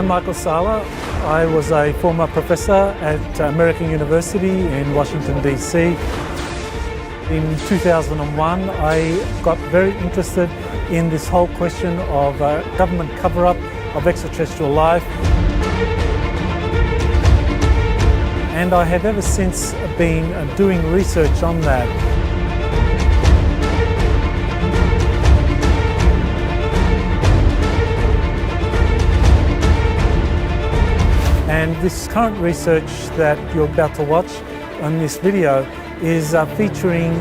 I'm Michael Salla. I was a former professor at American University in Washington, D.C. In 2001, I got very interested in this whole question of government cover-up of extraterrestrial life. And I have ever since been doing research on that. And this current research that you're about to watch on this video is featuring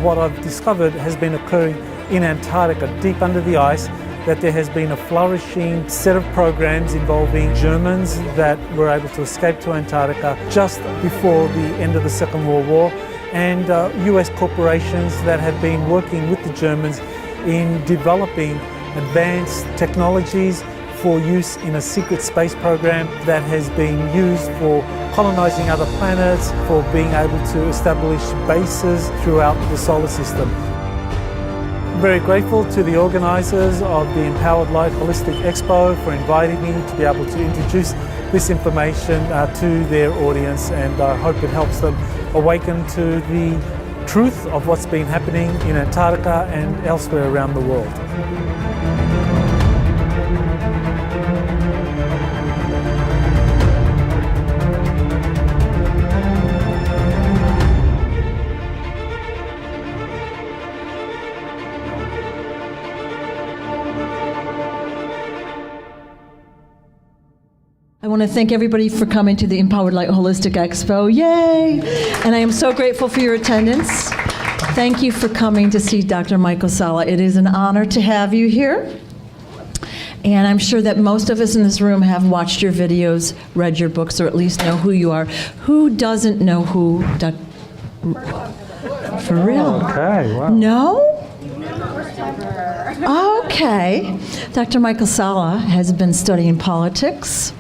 what I've discovered has been occurring in Antarctica, deep under the ice, that there has been a flourishing set of programs involving Germans that were able to escape to Antarctica just before the end of the Second World War, and US corporations that have been working with the Germans in developing advanced technologies for use in a secret space program that has been used for colonizing other planets, for being able to establish bases throughout the solar system. I'm very grateful to the organizers of the Empowered Light Expo for inviting me to be able to introduce this information to their audience, and I hope it helps them awaken to the truth of what's been happening in Antarctica and elsewhere around the world. I want to thank everybody for coming to the Empowered Light Holistic Expo. Yay! And I am so grateful for your attendance. Thank you for coming to see Dr. Michael Salla. It is an honor to have you here. And I'm sure that most of us in this room have watched your videos, read your books, or at least know who you are. Who doesn't know who For real? Okay, wow. No? Okay. Dr. Michael Salla has been studying politics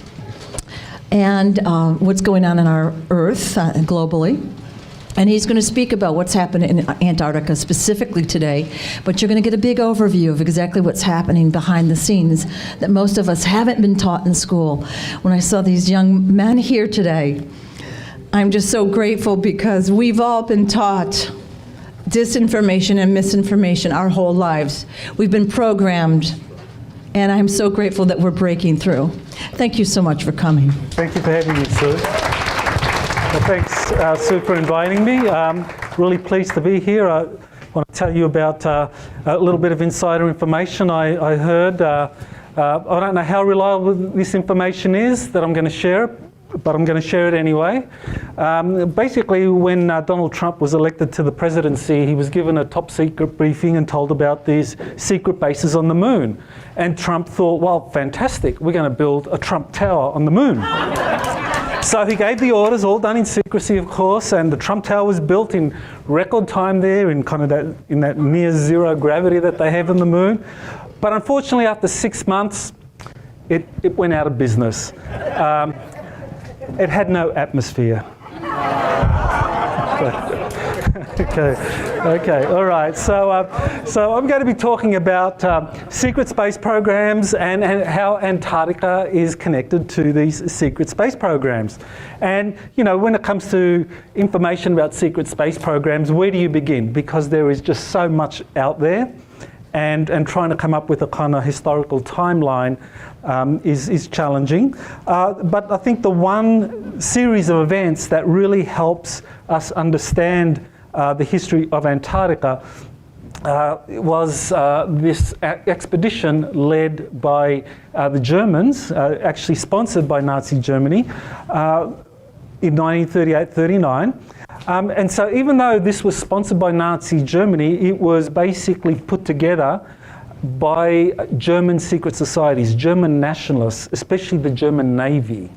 and what's going on our Earth globally. And he's going to speak about what's happening in Antarctica specifically today, but you're going to get a big overview of exactly what's happening behind the scenes that most of us haven't been taught in school. When I saw these young men here today, I'm just so grateful because we've all been taught disinformation and misinformation our whole lives. We've been programmed, and I'm so grateful that we're breaking through. Thank you so much for coming. Thank you for having me, Sue. Well, thanks, Sue, for inviting me. Really pleased to be here. I want to tell you about a little bit of insider information I heard. I don't know how reliable this information is that I'm going to share, but I'm going to share it anyway. Basically, when Donald Trump was elected to the presidency, he was given a top secret briefing and told about these secret bases on the moon. And Trump thought, well, fantastic, we're going to build a Trump Tower on the moon. So he gave the orders, all done in secrecy, of course, and the Trump Tower was built in record time there, in kind of that near zero gravity that they have on the moon. But unfortunately, after 6 months, it went out of business. It had no atmosphere. Okay, all right. So I'm going to be talking about secret space programs and how Antarctica is connected to these secret space programs. And, you know, when it comes to information about secret space programs, where do you begin? Because there is just so much out there. And trying to come up with a kind of historical timeline is challenging. But I think the one series of events that really helps us understand the history of Antarctica was this expedition led by the Germans, actually sponsored by Nazi Germany, in 1938-39. And so even though this was sponsored by Nazi Germany, it was basically put together by German secret societies, German nationalists, especially the German Navy.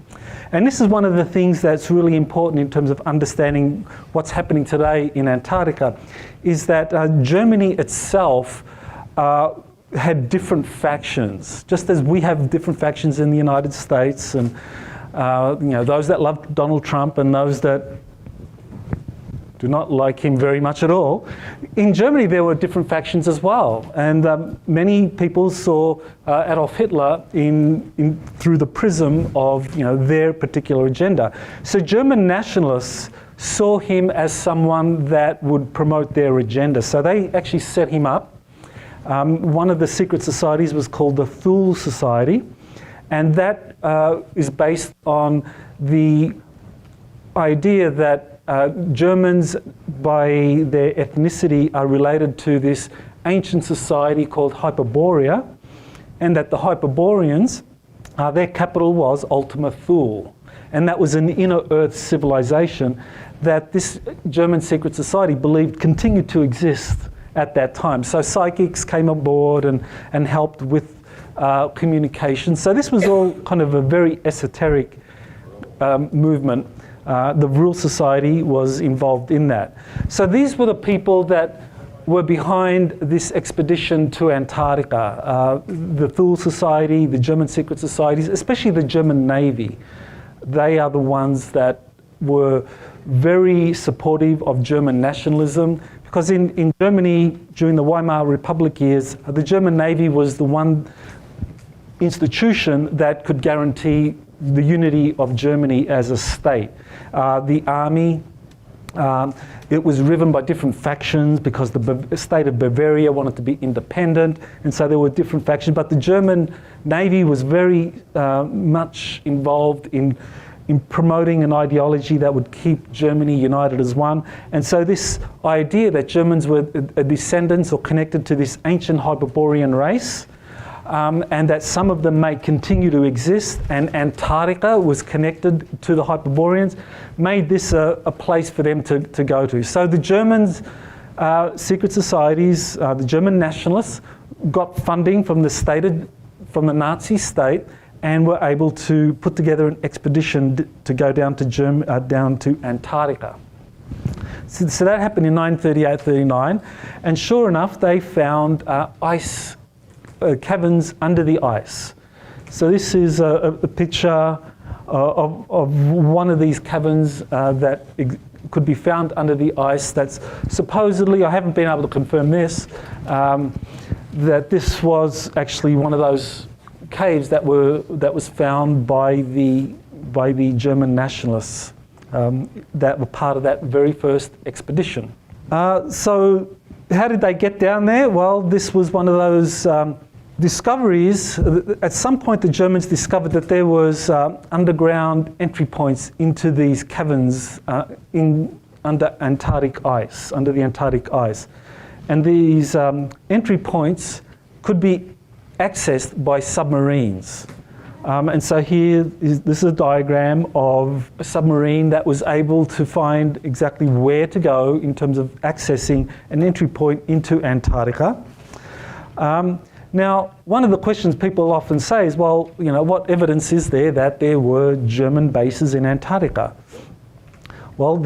And this is one of the things that's really important in terms of understanding what's happening today in Antarctica, is that Germany itself had different factions, just as we have different factions in the United States, and you know, those that love Donald Trump and those that do not like him very much at all. In Germany, there were different factions as well, and many people saw Adolf Hitler through the prism of their particular agenda. So German nationalists saw him as someone that would promote their agenda. So they actually set him up. One of the secret societies was called the Thule Society, and that is based on the idea that Germans, by their ethnicity, are related to this ancient society called Hyperborea, and that the Hyperboreans, their capital was Ultima Thule, and that was an inner Earth civilization that this German secret society believed continued to exist at that time. So psychics came aboard and helped with communication. So this was all kind of a very esoteric movement. The Rural Society was involved in that. So these were the people that were behind this expedition to Antarctica. The Thule Society, the German secret societies, especially the German Navy. They are the ones that were very supportive of German nationalism, because in Germany, during the Weimar Republic years, the German Navy was the one institution that could guarantee the unity of Germany as a state. The army, it was driven by different factions because the state of Bavaria wanted to be independent, and so there were different factions. But the German Navy was very much involved in promoting an ideology that would keep Germany united as one. And so this idea that Germans were descendants or connected to this ancient Hyperborean race, and that some of them may continue to exist, and Antarctica was connected to the Hyperboreans, made this a place for them to go to. So the Germans, secret societies, the German nationalists got funding from from the Nazi state, and were able to put together an expedition to go down to Antarctica. So that happened in 1938-39, and sure enough, they found ice caverns under the ice. So this is a picture of one of these caverns that could be found under the ice. That's supposedly, I haven't been able to confirm this, that this was actually one of those caves that was found by the German nationalists that were part of that very first expedition. So how did they get down there? Well, this was one of those discoveries. At some point, the Germans discovered that there was underground entry points into these caverns under the Antarctic ice. And these entry points could be accessed by submarines. And so this is a diagram of a submarine that was able to find exactly where to go in terms of accessing an entry point into Antarctica. Now, one of the questions people often say is, well, what evidence is there that there were German bases in Antarctica? Well,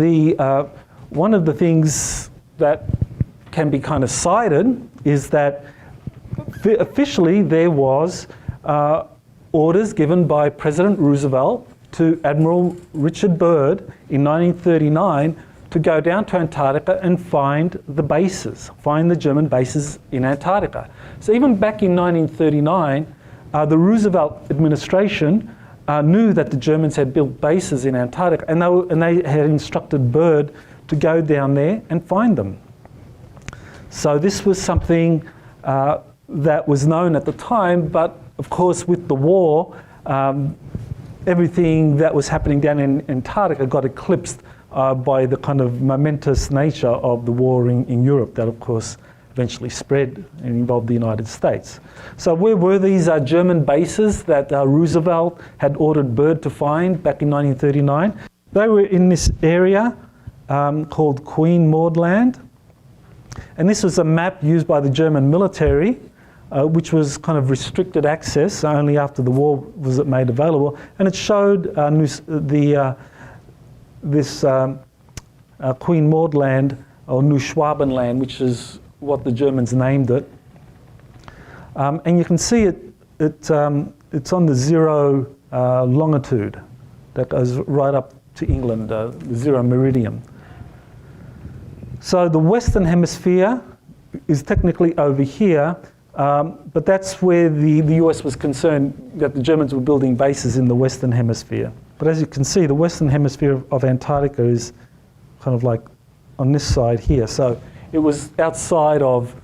one of the things that can be kind of cited is that officially there was orders given by President Roosevelt to Admiral Richard Byrd in 1939 to go down to Antarctica and find the German bases in Antarctica. So even back in 1939, the Roosevelt administration knew that the Germans had built bases in Antarctica, and they had instructed Byrd to go down there and find them. So this was something that was known at the time, but of course with the war, everything that was happening down in Antarctica got eclipsed by the kind of momentous nature of the war in Europe that of course eventually spread and involved the United States. So where were these German bases that Roosevelt had ordered Byrd to find back in 1939? They were in this area called Queen Maud Land. And this was a map used by the German military, which was kind of restricted access. Only after the war was it made available. And it showed this Queen Maud Land, or Neuschwabenland, which is what the Germans named it. And you can see it's on the zero longitude that goes right up to England, the zero meridian. So the Western Hemisphere is technically over here, but that's where the US was concerned that the Germans were building bases in the Western Hemisphere. But as you can see, the Western Hemisphere of Antarctica is kind of like on this side here. So it was outside of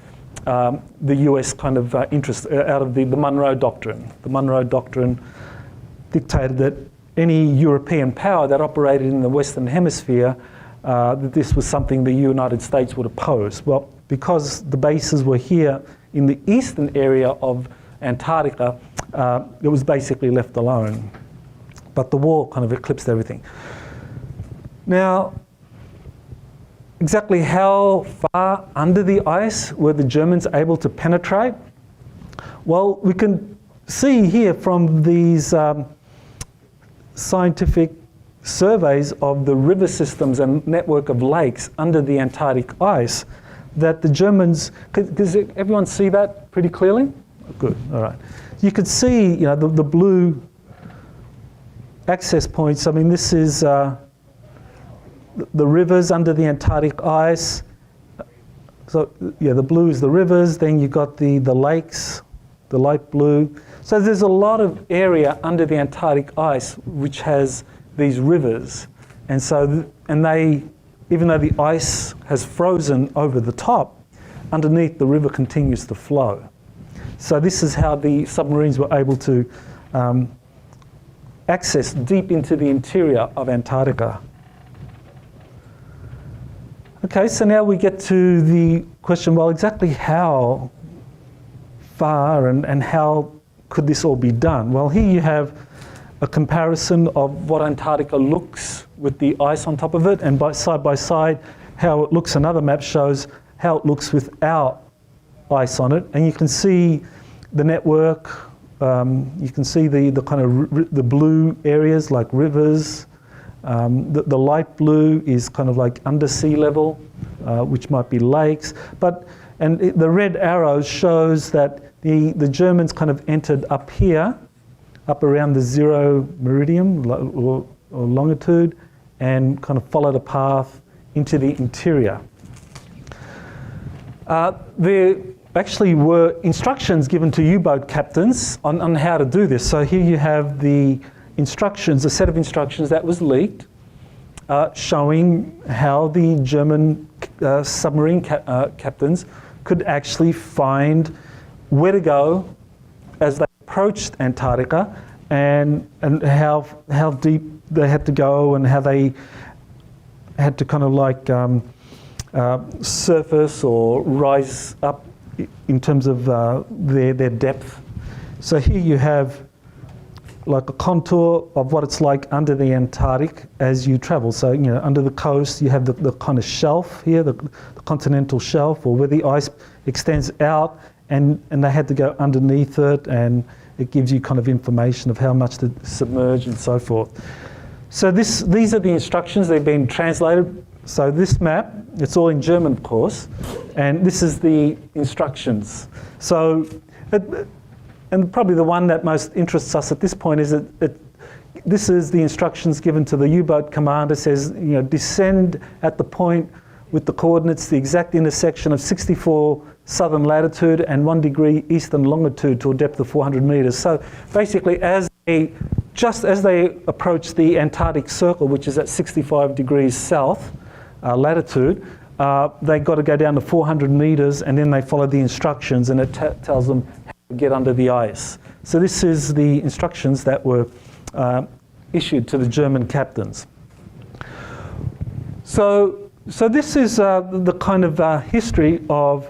the US kind of interest, out of the Monroe Doctrine. The Monroe Doctrine dictated that any European power that operated in the Western Hemisphere, that this was something the United States would oppose. Well, because the bases were here in the eastern area of Antarctica, it was basically left alone. But the war kind of eclipsed everything. Now, exactly how far under the ice were the Germans able to penetrate? Well, we can see here from these scientific surveys of the river systems and network of lakes under the Antarctic ice that the Germans, does everyone see that pretty clearly? Good, all right. You could see, the blue access points. I mean, this is the rivers under the Antarctic ice. So, yeah, the blue is the rivers, then you've got the lakes, the light blue. So there's a lot of area under the Antarctic ice which has these rivers. And so, they, even though the ice has frozen over the top, underneath the river continues to flow. So this is how the submarines were able to access deep into the interior of Antarctica. Okay, so now we get to the question, well, exactly how far and how could this all be done? Well, here you have a comparison of what Antarctica looks with the ice on top of it, and by side, how it looks. Another map shows how it looks without ice on it, and you can see the network. You can see the kind of the blue areas like rivers. The light blue is kind of like under sea level, which might be lakes. And the red arrow shows that the Germans kind of entered up here, up around the 0 meridian or longitude, and kind of followed a path into the interior. There actually were instructions given to U-boat captains on how to do this. So here you have the instructions, a set of instructions that was leaked, showing how the German submarine captains could actually find where to go as they approached Antarctica, and how deep they had to go, and how they had to kind of like surface or rise up in terms of their depth. So here you have like a contour of what it's like under the Antarctic as you travel. So, under the coast, you have the kind of shelf here, the continental shelf, or where the ice extends out, and they had to go underneath it, and it gives you kind of information of how much to submerge and so forth. So these are the instructions. They've been translated. So this map, it's all in German, of course, and this is the instructions. So, and probably the one that most interests us at this point is that this is the instructions given to the U-boat commander. It says, descend at the point with the coordinates, the exact intersection of 64 southern latitude and 1 degree eastern longitude to a depth of 400 meters. So basically, just as they approach the Antarctic Circle, which is at 65 degrees south latitude, they got to go down to 400 meters, and then they follow the instructions, and it tells them how to get under the ice. So this is the instructions that were issued to the German captains. So this is the kind of history of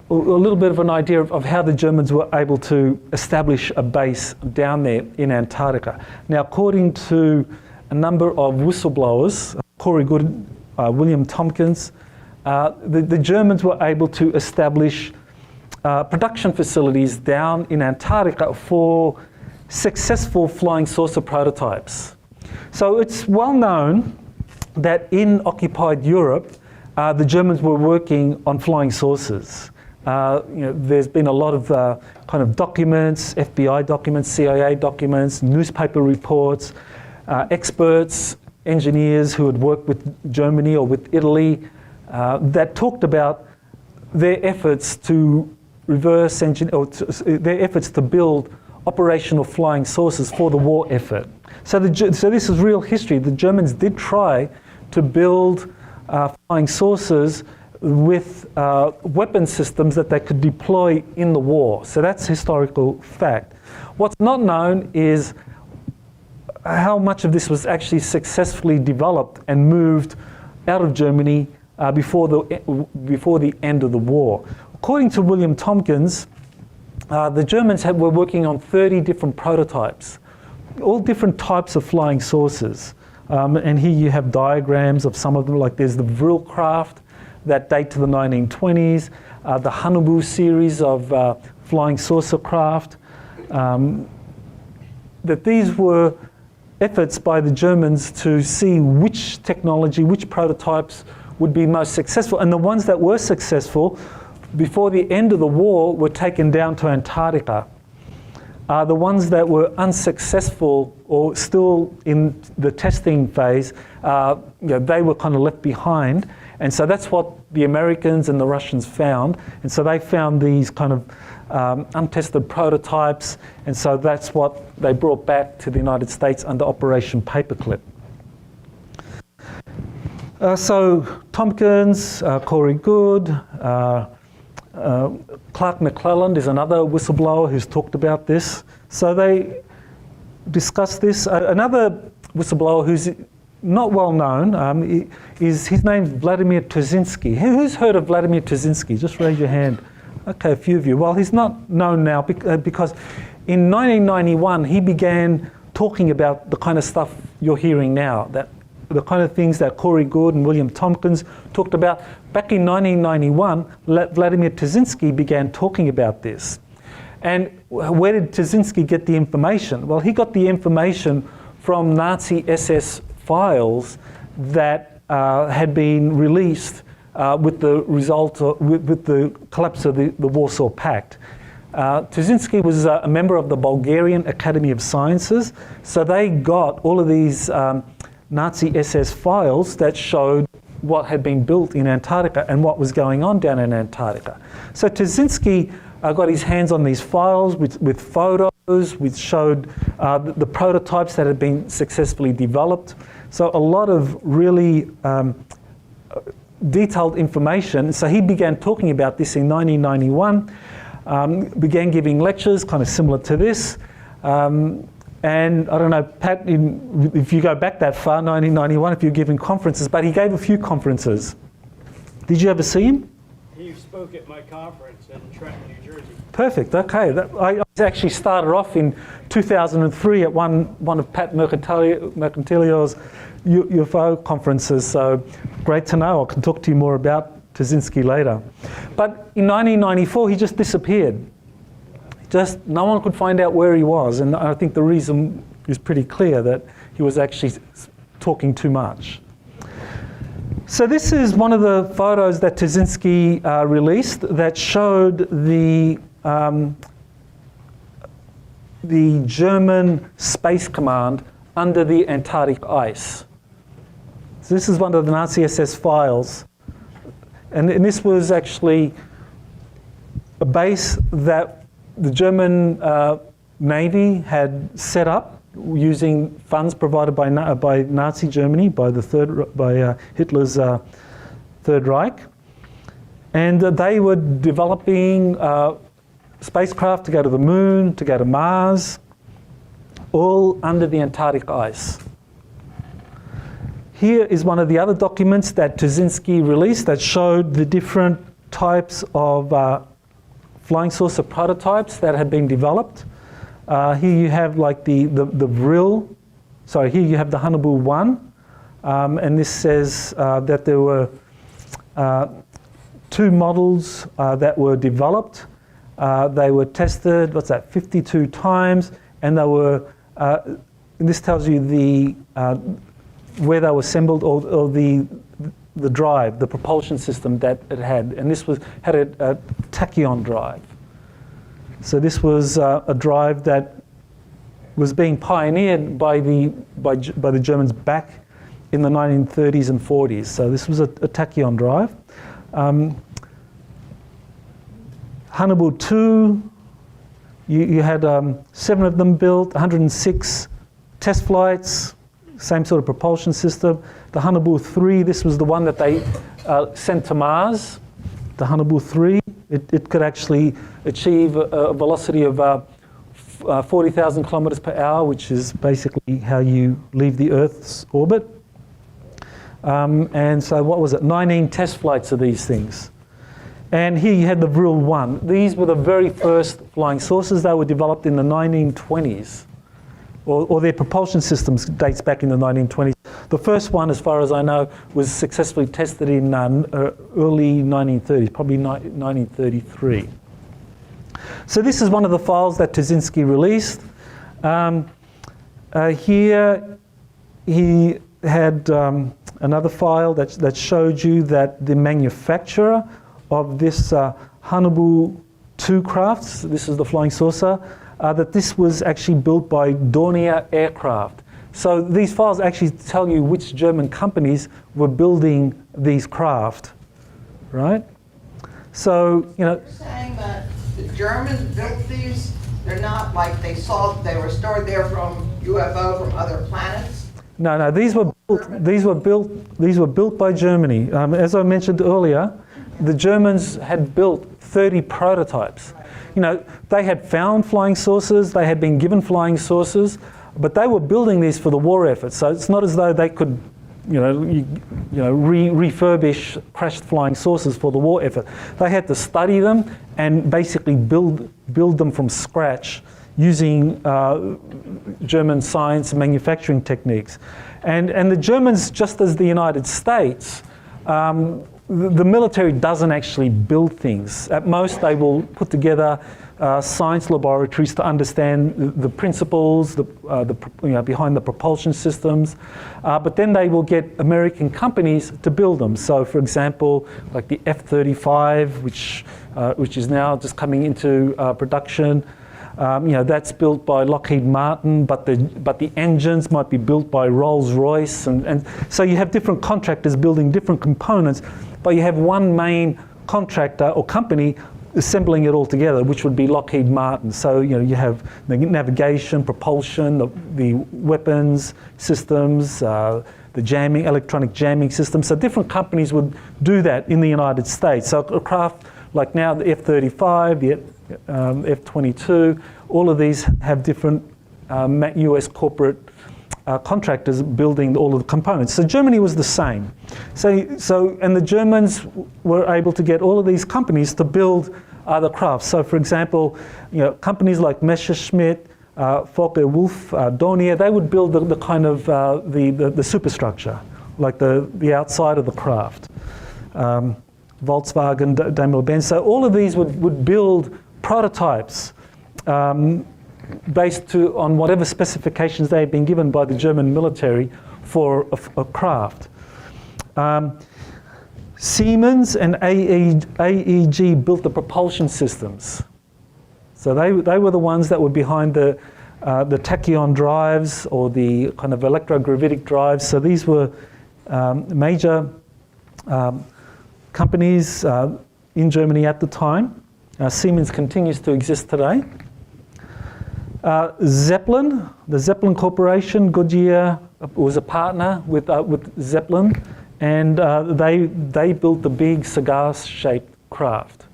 a little bit of an idea of how the Germans were able to establish a base down there in Antarctica. Now, according to a number of whistleblowers, Corey Good, William Tompkins, the Germans were able to establish production facilities down in Antarctica for successful flying saucer prototypes. So it's well known that in occupied Europe, the Germans were working on flying saucers. There's been a lot of kind of documents, FBI documents, CIA documents, newspaper reports, experts, engineers who had worked with Germany or with Italy that talked about their efforts to reverse engineer, or their efforts to build operational flying saucers for the war effort. So this is real history. The Germans did try to build flying saucers with weapon systems that they could deploy in the war. So that's historical fact. What's not known is how much of this was actually successfully developed and moved out of Germany before the end of the war. According to William Tompkins, the Germans were working on 30 different prototypes, all different types of flying saucers. And here you have diagrams of some of them, like there's the Vril craft that date to the 1920s, the Haunebu series of flying saucer craft. That these were efforts by the Germans to see which technology, which prototypes would be most successful. And the ones that were successful before the end of the war were taken down to Antarctica. The ones that were unsuccessful or still in the testing phase, they were kind of left behind. And so that's what the Americans and the Russians found. And so they found these kind of untested prototypes. And so that's what they brought back to the United States under Operation Paperclip. So Tompkins, Corey Good, Clark McClelland is another whistleblower who's talked about this. So they discussed this. Another whistleblower who's not well known his name's Vladimir Tuzinski. Who's heard of Vladimir Tuzinski? Just raise your hand. Okay, a few of you. Well, he's not known now because in 1991 he began talking about the kind of stuff you're hearing now, that the kind of things that Corey Good and William Tompkins talked about. Back in 1991, Vladimir Tuzinski began talking about this. And where did Tuzinski get the information? Well, he got the information from Nazi SS files that had been released with the result with the collapse of the Warsaw Pact. Tuzinski was a member of the Bulgarian Academy of Sciences, so they got all of these Nazi SS files that showed what had been built in Antarctica and what was going on down in Antarctica. So Tuzinski got his hands on these files with photos, which showed the prototypes that had been successfully developed. So a lot of really detailed information. So he began talking about this in 1991, began giving lectures kind of similar to this. And I don't know, Pat, if you go back that far, 1991, if you're giving conferences, but he gave a few conferences. Did you ever see him? He spoke at my conference in Trenton, New Jersey. Perfect, okay. I actually started off in 2003 at one of Pat Mercantilio's UFO conferences, so great to know. I can talk to you more about Tuzinski later. But in 1994, he just disappeared. Just no one could find out where he was, and I think the reason is pretty clear, that he was actually talking too much. So this is one of the photos that Tuzinski released that showed the German Space Command under the Antarctic ice. So this is one of the Nazi SS files, and this was actually a base that the German Navy had set up using funds provided by Nazi Germany, by Hitler's Third Reich, and they were developing spacecraft to go to the moon, to go to Mars, all under the Antarctic ice. Here is one of the other documents that Tuzinski released that showed the different types of flying saucer prototypes that had been developed. Here you have like the Vril, sorry, here you have the Haunebu 1, and this says that there were 2 models that were developed. They were tested, 52 times, and they were, and this tells you the where they were assembled, or the drive, the propulsion system that it had, and this had a tachyon drive. So this was a drive that was being pioneered by the Germans back in the 1930s and 40s. So this was a tachyon drive. Hannibal 2, you had 7 of them built, 106 test flights, same sort of propulsion system. The Hannibal 3, this was the one that they sent to Mars. The Hannibal 3, it could actually achieve a velocity of 40,000 kilometers per hour, which is basically how you leave the Earth's orbit. And so what was it? 19 test flights of these things. And here you had the Vril 1. These were the very first flying saucers. They were developed in the 1920s. Or their propulsion systems dates back in the 1920s. The first one, as far as I know, was successfully tested in early 1930s, probably 1933. So this is one of the files that Tuszynski released. Here he had another file that showed you that the manufacturer of this Hannibal 2 crafts, this is the flying saucer, that this was actually built by Dornier Aircraft. So these files actually tell you which German companies were building these craft, right? So, you know. You're saying that the Germans built these, they're not like they were stored there from UFO from other planets? No, these were built by Germany. As I mentioned earlier, the Germans had built 30 prototypes. You know, they had found flying saucers, they had been given flying saucers, but they were building these for the war effort. So it's not as though they could, refurbish crashed flying saucers for the war effort. They had to study them and basically build them from scratch using German science and manufacturing techniques. And the Germans, just as the United States, the military doesn't actually build things. At most, they will put together science laboratories to understand the principles behind the propulsion systems. But then they will get American companies to build them. So, for example, like the F-35, which is now just coming into production. That's built by Lockheed Martin, but the engines might be built by Rolls-Royce, and so you have different contractors building different components, but you have one main contractor or company assembling it all together, which would be Lockheed Martin. So you have the navigation, propulsion, the weapons systems, the electronic jamming systems. So different companies would do that in the United States. So a craft like now the F-35, the F-22, all of these have different US corporate contractors building all of the components. So Germany was the same. And the Germans were able to get all of these companies to build other crafts. So for example, companies like Messerschmitt, Focke-Wulf, Dornier, they would build the kind of the superstructure, like the outside of the craft. Volkswagen, Daimler-Benz. So all of these would build prototypes based on whatever specifications they had been given by the German military for a craft. Siemens and AEG built the propulsion systems. So they were the ones that were behind the tachyon drives or the kind of electrogravitic drives. So these were major companies in Germany at the time. Siemens continues to exist today. Zeppelin, the Zeppelin Corporation, Goodyear was a partner with Zeppelin, and they built the big cigar-shaped craft.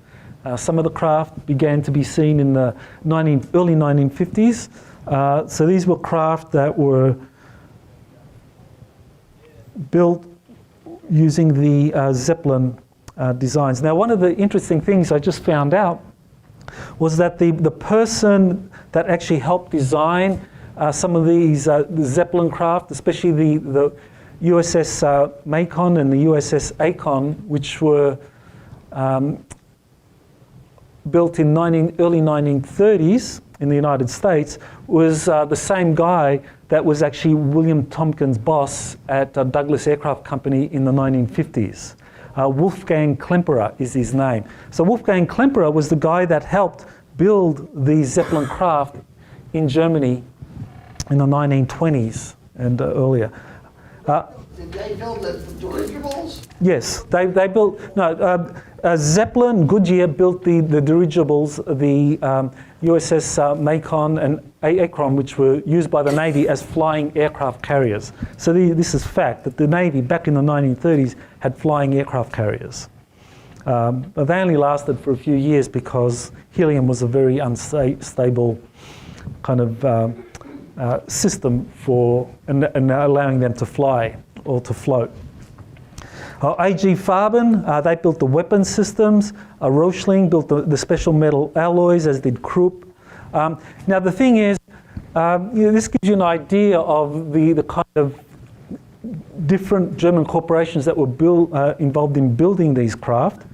Some of the craft began to be seen in the early 1950s. So these were craft that were built using the Zeppelin designs. Now, one of the interesting things I just found out was that the person that actually helped design some of these the Zeppelin craft, especially the USS Macon and the USS Akon, which were built in early 1930s in the United States, was the same guy that was actually William Tompkins' boss at Douglas Aircraft Company in the 1950s. Wolfgang Klemperer is his name. So Wolfgang Klemperer was the guy that helped build the Zeppelin craft in Germany in the 1920s and earlier. Did they build the dirigibles? Yes, they built, no, Zeppelin, Goodyear built the dirigibles, the USS Macon and Akron, which were used by the Navy as flying aircraft carriers. So this is fact, that the Navy back in the 1930s had flying aircraft carriers. But they only lasted for a few years because helium was a very unstable kind of system for and allowing them to fly or to float. A.G. Farben, they built the weapon systems. Rochling built the special metal alloys, as did Krupp. Now the thing is, this gives you an idea of the kind of different German corporations that were involved in building these craft.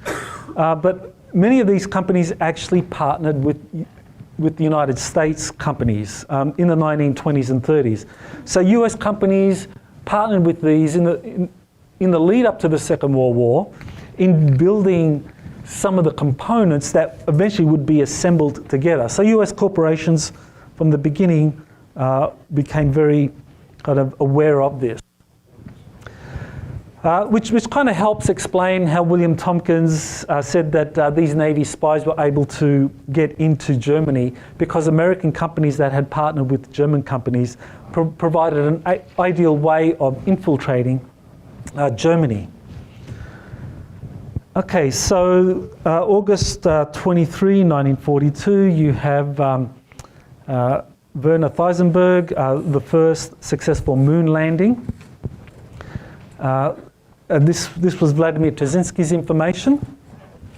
But many of these companies actually partnered with the United States companies in the 1920s and 30s. So US companies partnered with these in the lead up to the Second World War in building some of the components that eventually would be assembled together. So US corporations from the beginning became very kind of aware of this. Which kind of helps explain how William Tompkins said that these Navy spies were able to get into Germany because American companies that had partnered with German companies provided an ideal way of infiltrating Germany. Okay, so August 23, 1942, you have Werner Theisenberg, the first successful moon landing. This was Vladimir Trzynski's information.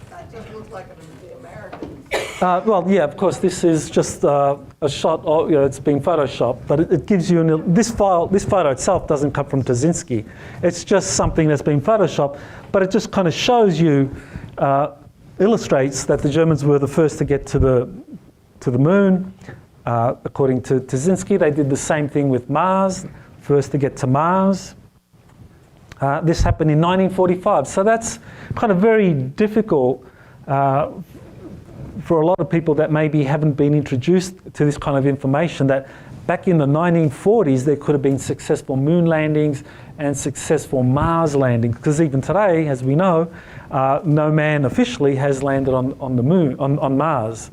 That just looks like the Americans. Well, yeah, of course, this is just a shot. It's been photoshopped, but it gives you this photo itself doesn't come from Trzynski. It's just something that's been photoshopped, but it just kind of shows you, illustrates that the Germans were the first to get to the moon. According to Trzynski, they did the same thing with Mars, first to get to Mars. This happened in 1945, so that's kind of very difficult for a lot of people that maybe haven't been introduced to this kind of information, that back in the 1940s there could have been successful moon landings and successful Mars landings, because even today, as we know, no man officially has landed on the moon, on Mars.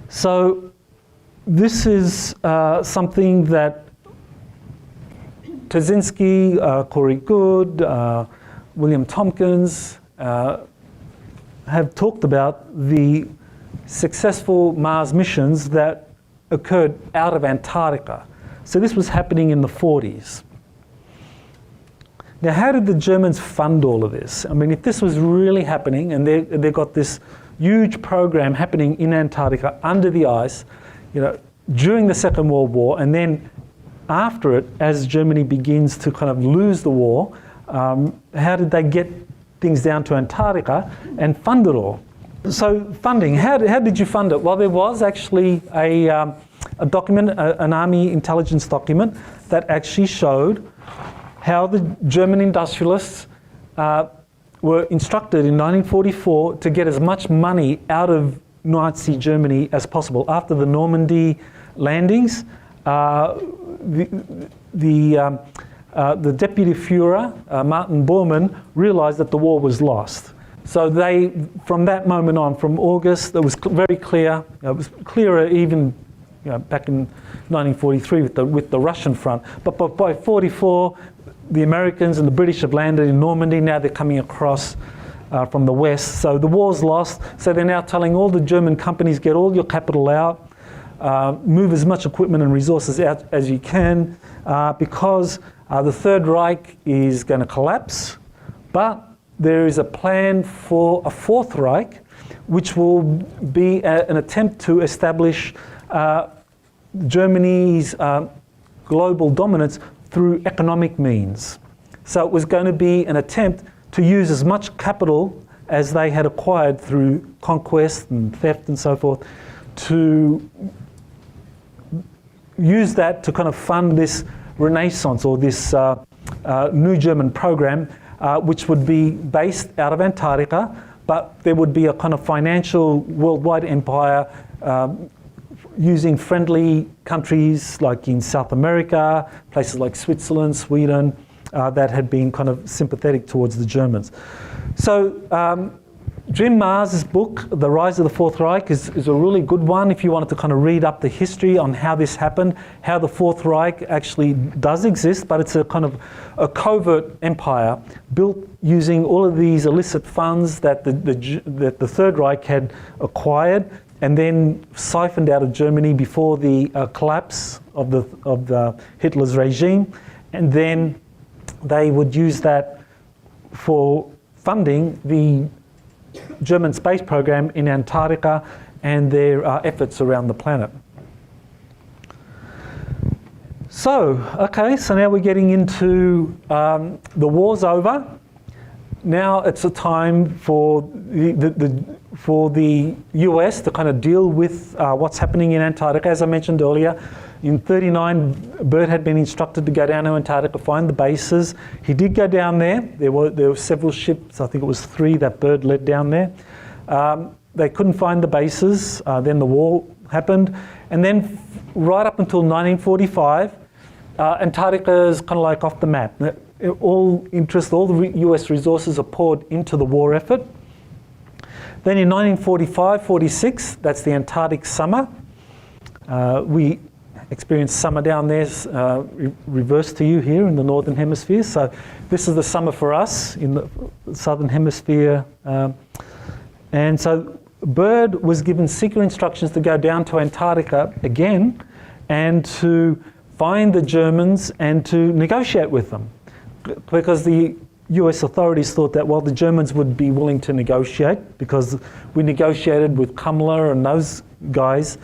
So this is something that Trzynski, Corey Goode, William Tompkins have talked about the successful Mars missions that occurred out of Antarctica. So this was happening in the 40s. Now, how did the Germans fund all of this? I mean, if this was really happening and they got this huge program happening in Antarctica under the ice, during the Second World War, and then after it, as Germany begins to kind of lose the war, how did they get things down to Antarctica and fund it all? So funding, how did you fund it? Well, there was actually a document, an army intelligence document, that actually showed how the German industrialists were instructed in 1944 to get as much money out of Nazi Germany as possible. After the Normandy landings, the deputy Führer, Martin Bormann, realized that the war was lost. So they, from that moment on, from August, it was very clear. It was clearer even back in 1943 with the Russian front. But by 1944, the Americans and the British have landed in Normandy. Now they're coming across from the west. So the war's lost. So they're now telling all the German companies, get all your capital out. Move as much equipment and resources out as you can, because the Third Reich is going to collapse, but there is a plan for a Fourth Reich, which will be an attempt to establish Germany's global dominance through economic means. So it was going to be an attempt to use as much capital as they had acquired through conquest and theft and so forth, to use that to kind of fund this renaissance or this new German program, which would be based out of Antarctica, but there would be a kind of financial worldwide empire using friendly countries like in South America, places like Switzerland, Sweden, that had been kind of sympathetic towards the Germans. So Jim Mars's book, The Rise of the Fourth Reich, is a really good one if you wanted to kind of read up the history on how this happened, how the Fourth Reich actually does exist, but it's a kind of a covert empire built using all of these illicit funds that the Third Reich had acquired and then siphoned out of Germany before the collapse of the Hitler's regime, and then they would use that for funding the German space program in Antarctica and their efforts around the planet. So now we're getting into the war's over. Now it's a time for the US to kind of deal with what's happening in Antarctica. As I mentioned earlier, in '39, Byrd had been instructed to go down to Antarctica, find the bases. He did go down there. There were several ships, I think it was 3 that Byrd led down there. They couldn't find the bases. Then the war happened. And then right up until 1945, Antarctica is kind of like off the map. All the US resources are poured into the war effort. Then in 1945-46, that's the Antarctic summer. We experienced summer down there, reversed to you here in the Northern Hemisphere. So this is the summer for us in the Southern Hemisphere. And so Byrd was given secret instructions to go down to Antarctica again and to find the Germans and to negotiate with them. Because the US authorities thought that, well, the Germans would be willing to negotiate because we negotiated with Kammler and those guys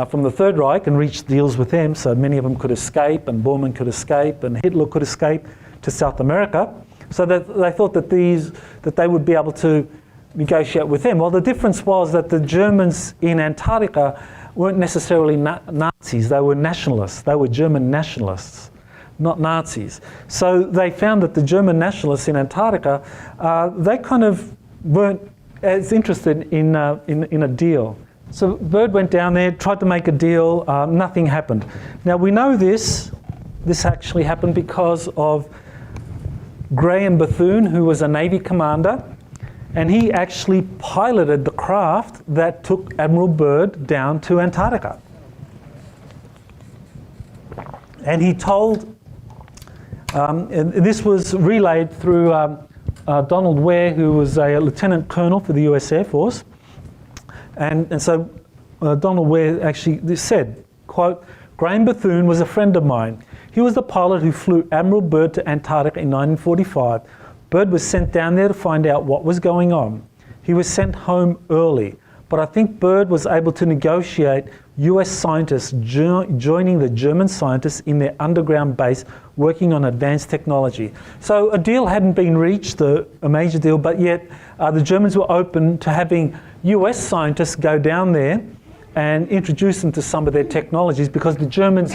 from the Third Reich and reached deals with them, so many of them could escape, and Bormann could escape, and Hitler could escape to South America. So that they thought that they would be able to negotiate with them. Well, the difference was that the Germans in Antarctica weren't necessarily Nazis, they were nationalists. They were German nationalists, not Nazis. So they found that the German nationalists in Antarctica, they kind of weren't as interested in a deal. So Byrd went down there, tried to make a deal, nothing happened. Now we know this actually happened because of Graham Bethune, who was a Navy commander, and he actually piloted the craft that took Admiral Byrd down to Antarctica. And he told, and this was relayed through Donald Ware, who was a lieutenant colonel for the US Air Force. And so Donald Ware actually said, quote, "Graham Bethune was a friend of mine. He was the pilot who flew Admiral Byrd to Antarctica in 1945. Byrd was sent down there to find out what was going on. He was sent home early, but I think Byrd was able to negotiate US scientists joining the German scientists in their underground base working on advanced technology." So a deal hadn't been reached, a major deal, but yet the Germans were open to having US scientists go down there and introduce them to some of their technologies, because the Germans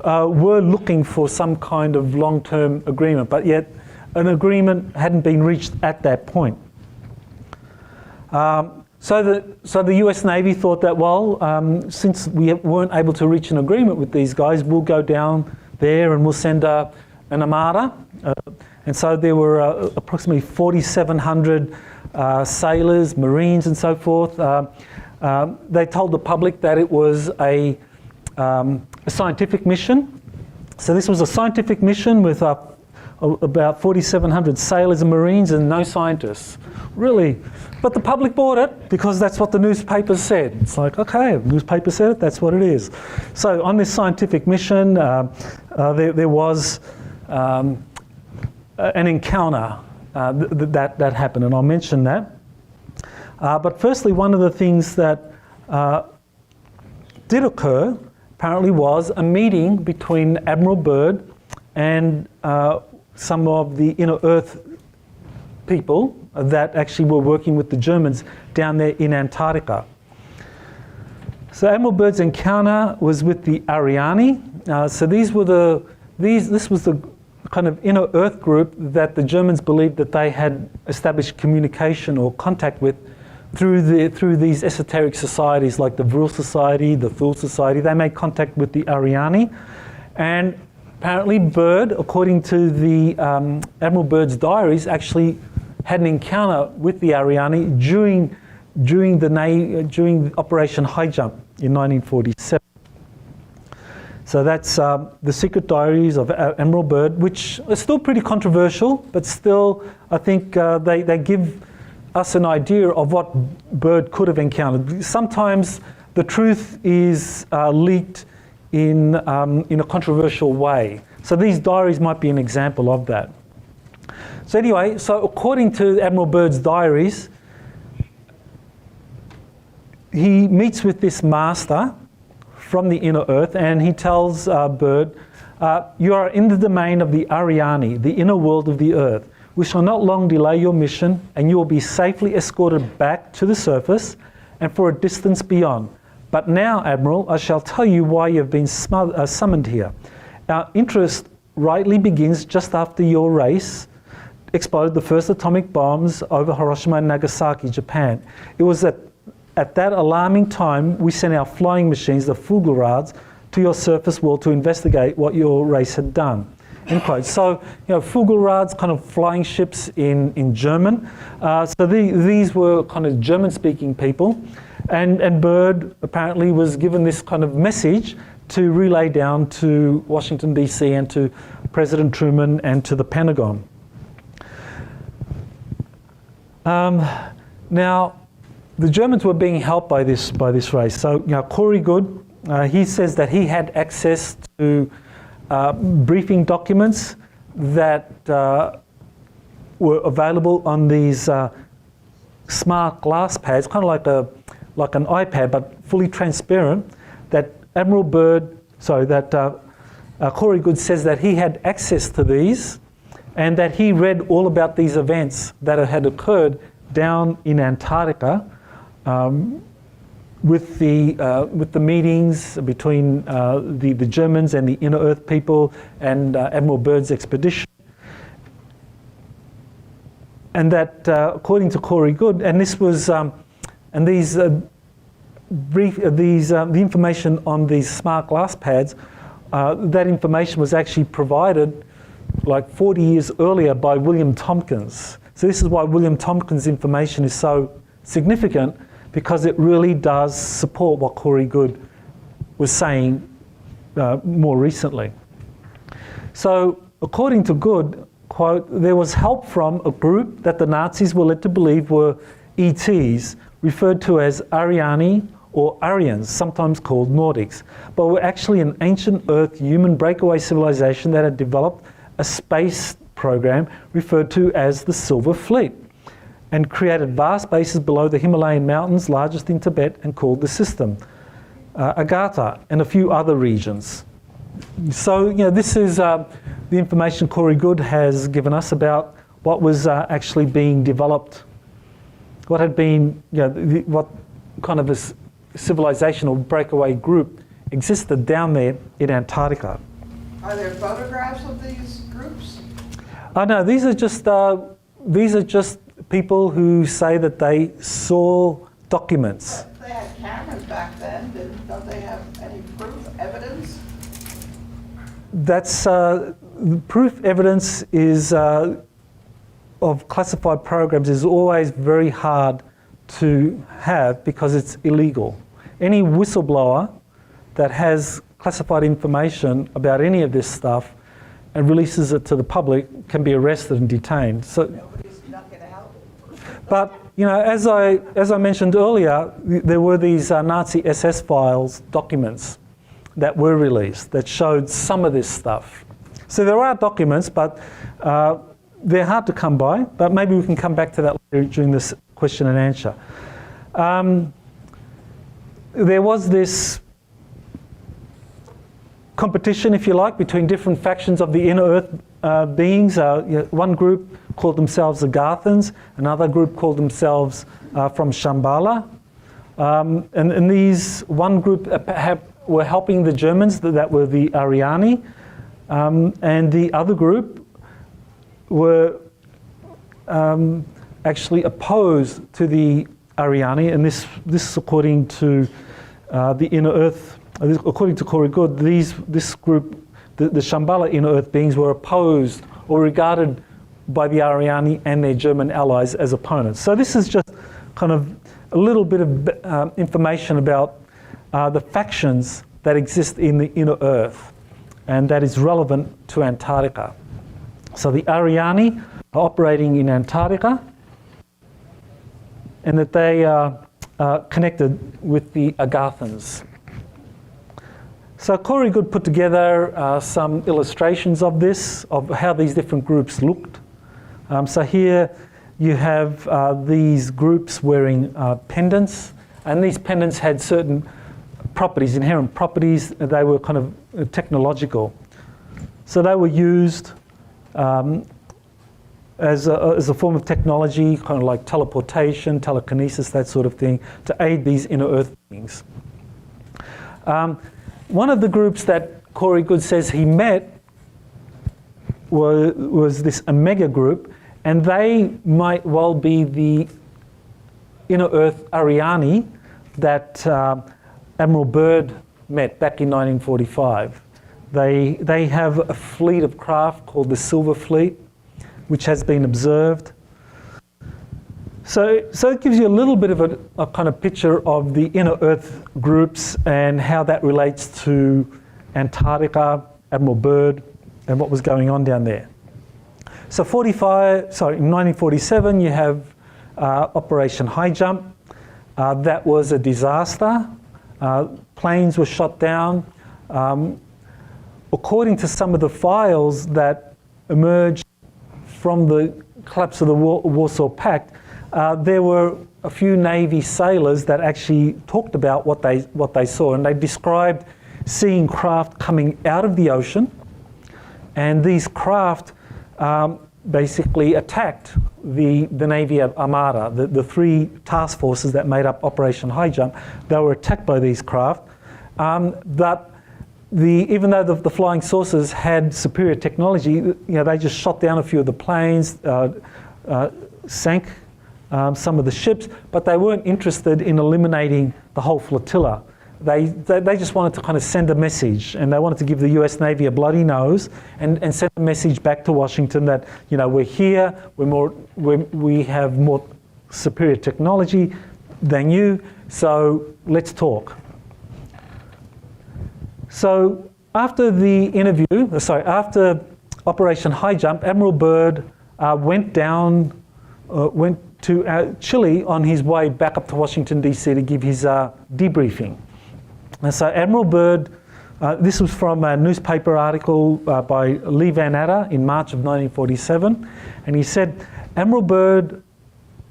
were looking for some kind of long-term agreement, but yet an agreement hadn't been reached at that point. So the US Navy thought that, well, since we weren't able to reach an agreement with these guys, we'll go down there and we'll send an armada. And so there were approximately 4,700 sailors, Marines and so forth. They told the public that it was a scientific mission. So this was a scientific mission with about 4,700 sailors and Marines and no scientists. Really? But the public bought it because that's what the newspapers said. It's like, okay, the newspaper said it, that's what it is. So on this scientific mission, there was an encounter that happened, and I'll mention that. But firstly, one of the things that did occur apparently was a meeting between Admiral Byrd and some of the inner Earth people that actually were working with the Germans down there in Antarctica. So Admiral Byrd's encounter was with the Ariani. So this was the kind of inner Earth group that the Germans believed that they had established communication or contact with through these esoteric societies like the Vril Society, the Thule Society, they made contact with the Ariani. And apparently Byrd, according to the Admiral Byrd's diaries, actually had an encounter with the Ariani during Operation Highjump in 1947. So that's the secret diaries of Admiral Byrd, which are still pretty controversial, but still I think they give us an idea of what Byrd could have encountered. Sometimes the truth is leaked in a controversial way. So these diaries might be an example of that. So anyway, so according to Admiral Byrd's diaries, he meets with this master from the inner earth, and he tells Byrd, you are in the domain of the Ariani, the inner world of the earth. We shall not long delay your mission, and you will be safely escorted back to the surface and for a distance beyond. But now, Admiral, I shall tell you why you have been summoned here. Our interest rightly begins just after your race exploded the first atomic bombs over Hiroshima and Nagasaki, Japan. It was at that alarming time we sent our flying machines, the Fugelrads, to your surface world to investigate what your race had done. End quote. So, Fugelrads, kind of flying ships in German. So these were kind of German-speaking people. And Byrd apparently was given this kind of message to relay down to Washington, D.C. and to President Truman and to the Pentagon. Now, the Germans were being helped by this race. So, Corey Goode, he says that he had access to briefing documents that were available on these smart glass pads, kind of like an iPad, but fully transparent. That Corey Goode says that he had access to these, and that he read all about these events that had occurred down in Antarctica. With the meetings between the Germans and the inner earth people and Admiral Byrd's expedition. And that, according to Corey Goode, and this was, and these the information on these smart glass pads, that information was actually provided like 40 years earlier by William Tompkins. So this is why William Tompkins' information is so significant, because it really does support what Corey Goode was saying more recently. So according to Goode, quote, there was help from a group that the Nazis were led to believe were ETs, referred to as Ariani or Aryans, sometimes called Nordics, but were actually an ancient Earth human breakaway civilization that had developed a space program referred to as the Silver Fleet, and created vast bases below the Himalayan mountains, largest in Tibet, and called the system, Agartha, and a few other regions. So, this is the information Corey Goode has given us about what was actually being developed, what had been, what kind of a civilization or breakaway group existed down there in Antarctica. Are there photographs of these groups? No, these are just people who say that they saw documents. They had cameras back then. Don't they have any proof, evidence? That's proof evidence is of classified programs is always very hard to have because it's illegal. Any whistleblower that has classified information about any of this stuff and releases it to the public can be arrested and detained. So, Nobody snuck it out. but as I mentioned earlier, there were these Nazi SS files documents that were released that showed some of this stuff. So there are documents, but they're hard to come by. But maybe we can come back to that later during this question and answer. There was this competition, if you like, between different factions of the inner earth beings. One group called themselves the Garthans, another group called themselves from Shambhala. And these one group were helping the Germans, that were the Ariani, and the other group were actually opposed to the Ariane, and this is according to the inner Earth. According to Corey Good, this group, the Shambhala inner Earth beings, were opposed or regarded by the Ariane and their German allies as opponents. So this is just kind of a little bit of information about the factions that exist in the inner Earth, and that is relevant to Antarctica. So the Ariane are operating in Antarctica, and that they are connected with the Agathans. So Corey Good put together some illustrations of this, of how these different groups looked. So here you have these groups wearing pendants, and these pendants had certain properties, inherent properties. They were kind of technological. So they were used as a form of technology, kind of like teleportation, telekinesis, that sort of thing, to aid these inner Earth beings. One of the groups that Corey Good says he met was this Omega group, and they might well be the inner Earth Ariane that Admiral Byrd met back in 1945. They have a fleet of craft called the Silver Fleet, which has been observed. So it gives you a little bit of a kind of picture of the inner Earth groups and how that relates to Antarctica, Admiral Byrd, and what was going on down there. So in 1947, you have Operation Highjump. That was a disaster. Planes were shot down. According to some of the files that emerged from the collapse of the Warsaw Pact, there were a few Navy sailors that actually talked about what they saw, and they described seeing craft coming out of the ocean, and these craft basically attacked the Navy Armada, the three task forces that made up Operation Highjump. They were attacked by these craft, but even though the flying saucers had superior technology, they just shot down a few of the planes, sank some of the ships, but they weren't interested in eliminating the whole flotilla. They just wanted to kind of send a message, and they wanted to give the US Navy a bloody nose and send a message back to Washington that, we're here, we have more superior technology than you, so let's talk. So after after Operation Highjump, Admiral Byrd went to Chile on his way back up to Washington, DC to give his debriefing. And so Admiral Byrd, this was from a newspaper article by Lee Van Atter in March of 1947, and he said, Admiral Byrd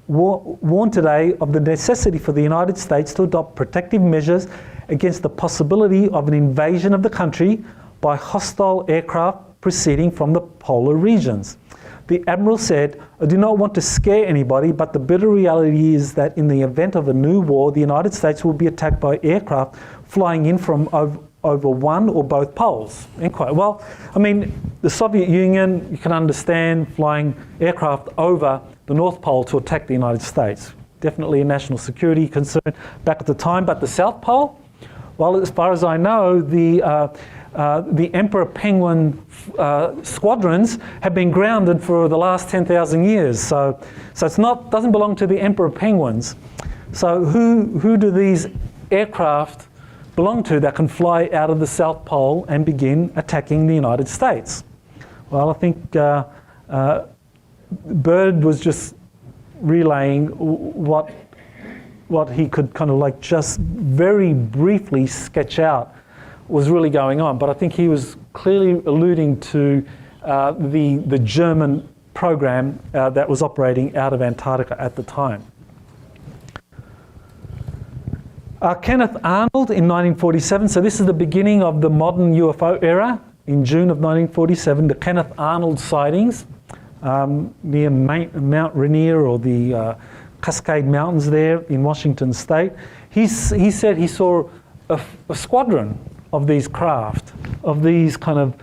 warned today of the necessity for the United States to adopt protective measures against the possibility of an invasion of the country by hostile aircraft proceeding from the polar regions. The Admiral said, I do not want to scare anybody, but the bitter reality is that in the event of a new war, the United States will be attacked by aircraft flying in from over one or both poles. End quote. Well, I mean, the Soviet Union, you can understand flying aircraft over the North Pole to attack the United States. Definitely a national security concern back at the time, but the South Pole, well, as far as I know, the Emperor Penguin squadrons have been grounded for the last 10,000 years. So it's doesn't belong to the Emperor Penguins. So who do these aircraft belong to that can fly out of the South Pole and begin attacking the United States? Well, I think Byrd was just relaying what he could kind of like just very briefly sketch out was really going on. But I think he was clearly alluding to the German program that was operating out of Antarctica at the time. Kenneth Arnold in 1947, so this is the beginning of the modern UFO era. In June of 1947, the Kenneth Arnold sightings near Mount Rainier or the Cascade Mountains there in Washington State. He said he saw a squadron of these craft, of these kind of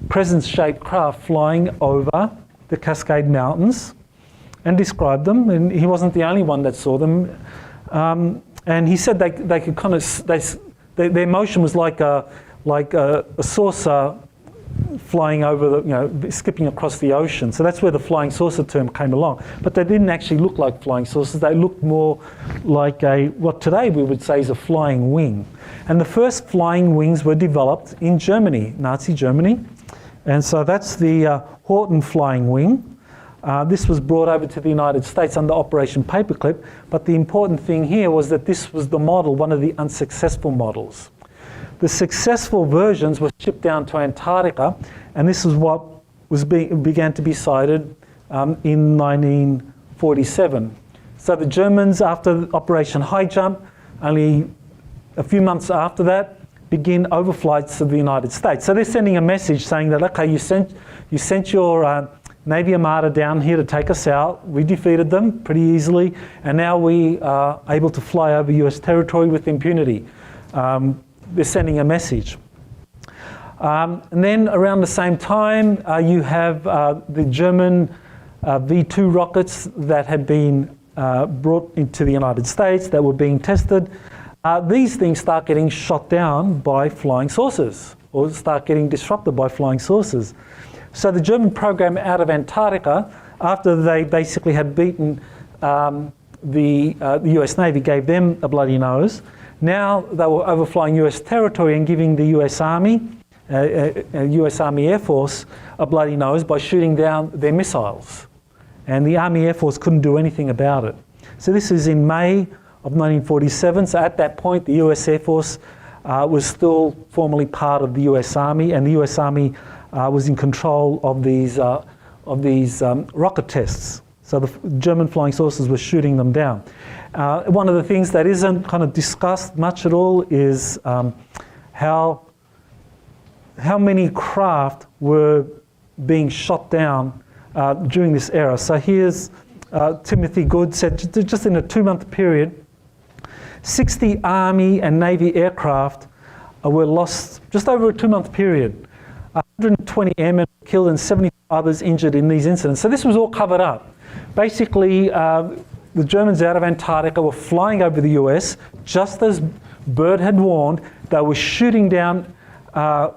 crescent-shaped craft flying over the Cascade Mountains. and described them, and he wasn't the only one that saw them. And he said they could kind of, their motion was like a saucer flying over skipping across the ocean. So that's where the flying saucer term came along. But they didn't actually look like flying saucers. They looked more like what today we would say is a flying wing. And the first flying wings were developed in Germany, Nazi Germany. And so that's the Horten flying wing. This was brought over to the United States under Operation Paperclip. But the important thing here was that this was the model, one of the unsuccessful models. The successful versions were shipped down to Antarctica, and this is what began to be sighted in 1947. So the Germans, after Operation Highjump, only a few months after that, begin overflights of the United States. So they're sending a message saying that, okay, you sent your Navy Armada down here to take us out. We defeated them pretty easily, and now we are able to fly over US territory with impunity. They're sending a message. And then around the same time, you have the German V2 rockets that had been brought into the United States that were being tested. These things start getting shot down by flying saucers, or start getting disrupted by flying saucers. So the German program out of Antarctica, after they basically had beaten the US Navy, gave them a bloody nose. Now they were overflying US territory and giving the US Army, US Army Air Force, a bloody nose by shooting down their missiles. And the Army Air Force couldn't do anything about it. So this is in May of 1947. So at that point, the US Air Force was still formally part of the US Army, and the US Army was in control of these rocket tests. So the German flying saucers were shooting them down. One of the things that isn't kind of discussed much at all is how many craft were being shot down during this era. So here's Timothy Good said just in a 2-month period, 60 Army and Navy aircraft were lost just over a 2-month period. 120 airmen were killed and 70 others injured in these incidents. So this was all covered up. Basically, the Germans out of Antarctica were flying over the US, just as Byrd had warned. They were shooting down Air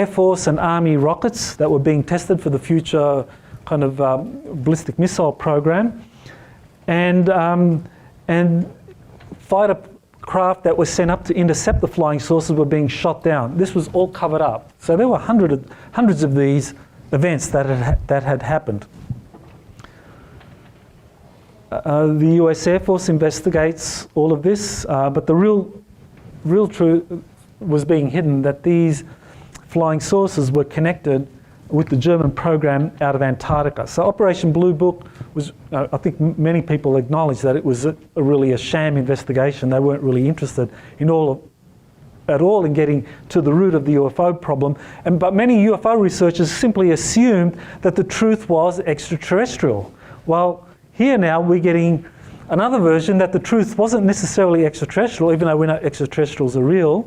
Force and Army rockets that were being tested for the future kind of ballistic missile program. And fighter craft that were sent up to intercept the flying saucers were being shot down. This was all covered up. So there were hundreds of these events that had happened. The US Air Force investigates all of this, but the real truth was being hidden, that these flying saucers were connected with the German program out of Antarctica. So Operation Blue Book was, I think many people acknowledge that it was really a sham investigation. They weren't really interested at all in getting to the root of the UFO problem. But many UFO researchers simply assumed that the truth was extraterrestrial. Well, here now we're getting another version that the truth wasn't necessarily extraterrestrial, even though we know extraterrestrials are real.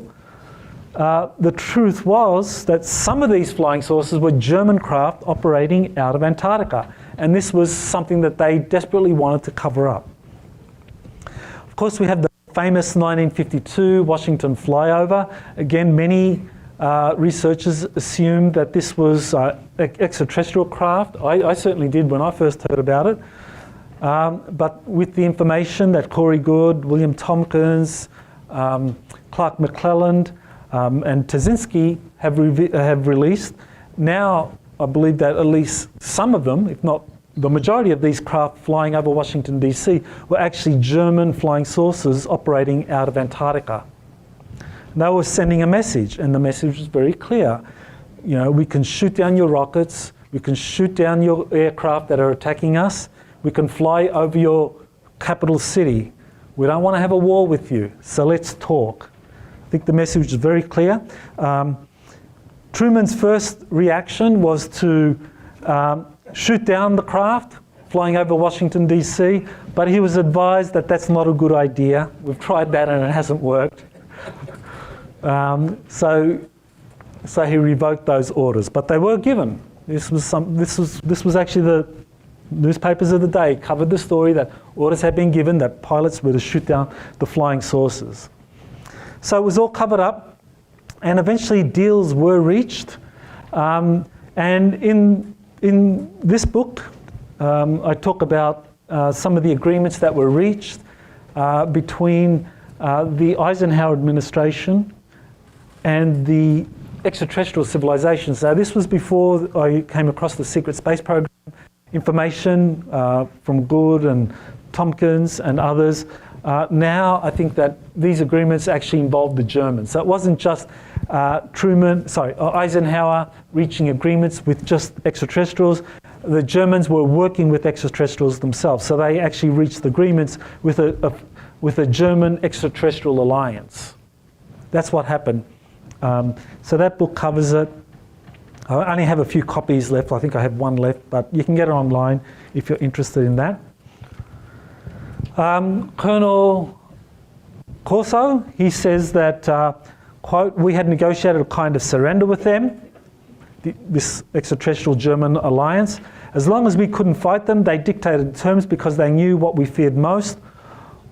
The truth was that some of these flying saucers were German craft operating out of Antarctica. And this was something that they desperately wanted to cover up. Of course, we have the famous 1952 Washington flyover. Again, many researchers assumed that this was extraterrestrial craft. I certainly did when I first heard about it. But with the information that Corey Goode, William Tompkins, Clark McClelland, and Tazinski have released, now I believe that at least some of them, if not the majority of these craft flying over Washington, D.C. were actually German flying saucers operating out of Antarctica. And they were sending a message, and the message was very clear. You know, we can shoot down your rockets, we can shoot down your aircraft that are attacking us, we can fly over your capital city. We don't want to have a war with you, so let's talk. I think the message is very clear. Truman's first reaction was to shoot down the craft flying over Washington, D.C., but he was advised that that's not a good idea. We've tried that and it hasn't worked. So he revoked those orders, but they were given. This was actually newspapers of the day covered the story that orders had been given that pilots were to shoot down the flying saucers. So it was all covered up, and eventually deals were reached. And in this book, I talk about some of the agreements that were reached between the Eisenhower Administration and the extraterrestrial civilizations. Now, this was before I came across the secret space program information from Good and Tompkins and others. Now, I think that these agreements actually involved the Germans. So it wasn't just Eisenhower reaching agreements with just extraterrestrials. The Germans were working with extraterrestrials themselves. So they actually reached agreements with a German extraterrestrial alliance. That's what happened. So that book covers it. I only have a few copies left. I think I have one left, but you can get it online if you're interested in that. Colonel Corso, he says that, quote, "We had negotiated a kind of surrender with them, this extraterrestrial German alliance. As long as we couldn't fight them, they dictated terms because they knew what we feared most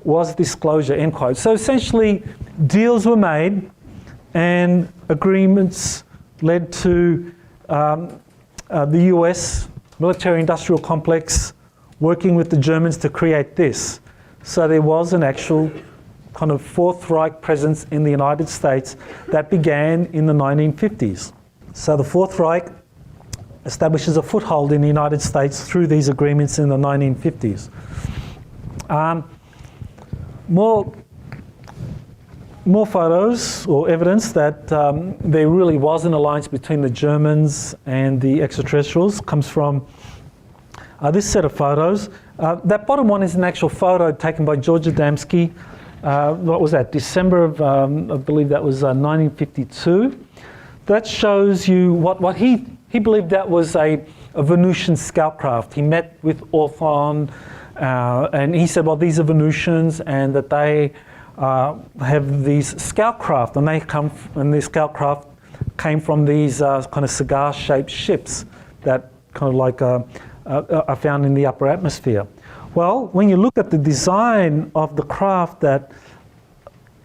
was disclosure," end quote. So essentially, deals were made and agreements led to the US military-industrial complex working with the Germans to create this. So there was an actual kind of Fourth Reich presence in the United States that began in the 1950s. So the Fourth Reich establishes a foothold in the United States through these agreements in the 1950s. More photos or evidence that there really was an alliance between the Germans and the extraterrestrials comes from this set of photos. That bottom one is an actual photo taken by George Adamski. What was that? December of, I believe that was 1952. That shows you what he believed that was a Venusian scout craft. He met with Orthon and he said, well, these are Venusians and that they have these scout craft, and these scout craft came from these kind of cigar-shaped ships that kind of like are found in the upper atmosphere. Well, when you look at the design of the craft that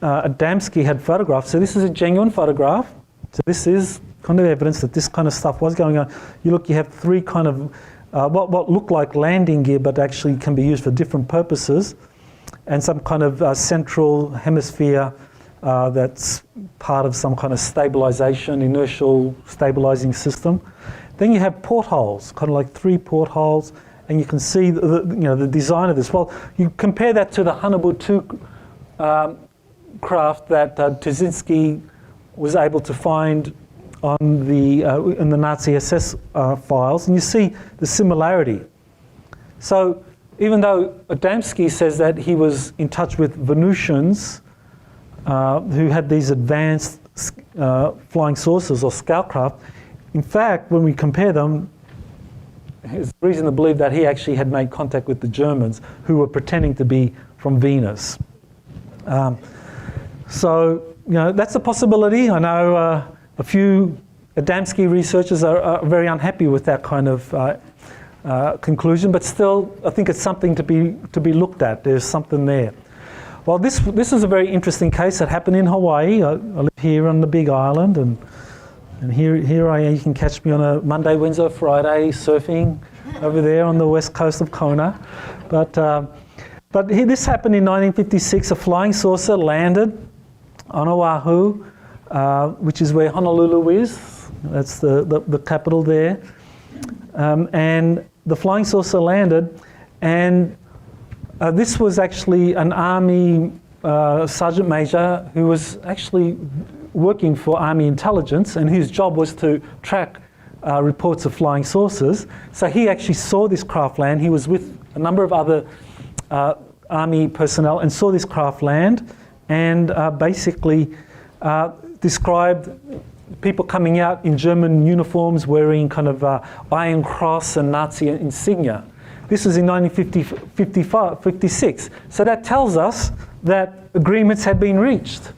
Adamski had photographed, so this is a genuine photograph. So this is kind of evidence that this kind of stuff was going on. You look, you have three kind of what look like landing gear, but actually can be used for different purposes, and some kind of central hemisphere that's part of some kind of stabilization, inertial stabilizing system. Then you have portholes, kind of like three portholes, and you can see the design of this. Well, you compare that to the Hannibal II craft that Tuzinski was able to find on in the Nazi SS files, and you see the similarity. So even though Adamski says that he was in touch with Venusians who had these advanced flying saucers or scout craft, in fact, when we compare them, there's reason to believe that he actually had made contact with the Germans who were pretending to be from Venus. So, that's a possibility. I know a few Adamski researchers are very unhappy with that kind of conclusion, but still, I think it's something to be looked at. There's something there. Well, this is a very interesting case that happened in Hawaii. I live here on the Big Island, and here I am. You can catch me on a Monday, Wednesday, Friday surfing over there on the west coast of Kona. But here, this happened in 1956. A flying saucer landed on Oahu, which is where Honolulu is. That's the capital there. And the flying saucer landed, and this was actually an Army sergeant major who was actually working for Army intelligence, and whose job was to track reports of flying saucers. So he actually saw this craft land. He was with a number of other Army personnel and saw this craft land, and basically described people coming out in German uniforms wearing kind of Iron Cross and Nazi insignia. This was in 1956. So that tells us that agreements had been reached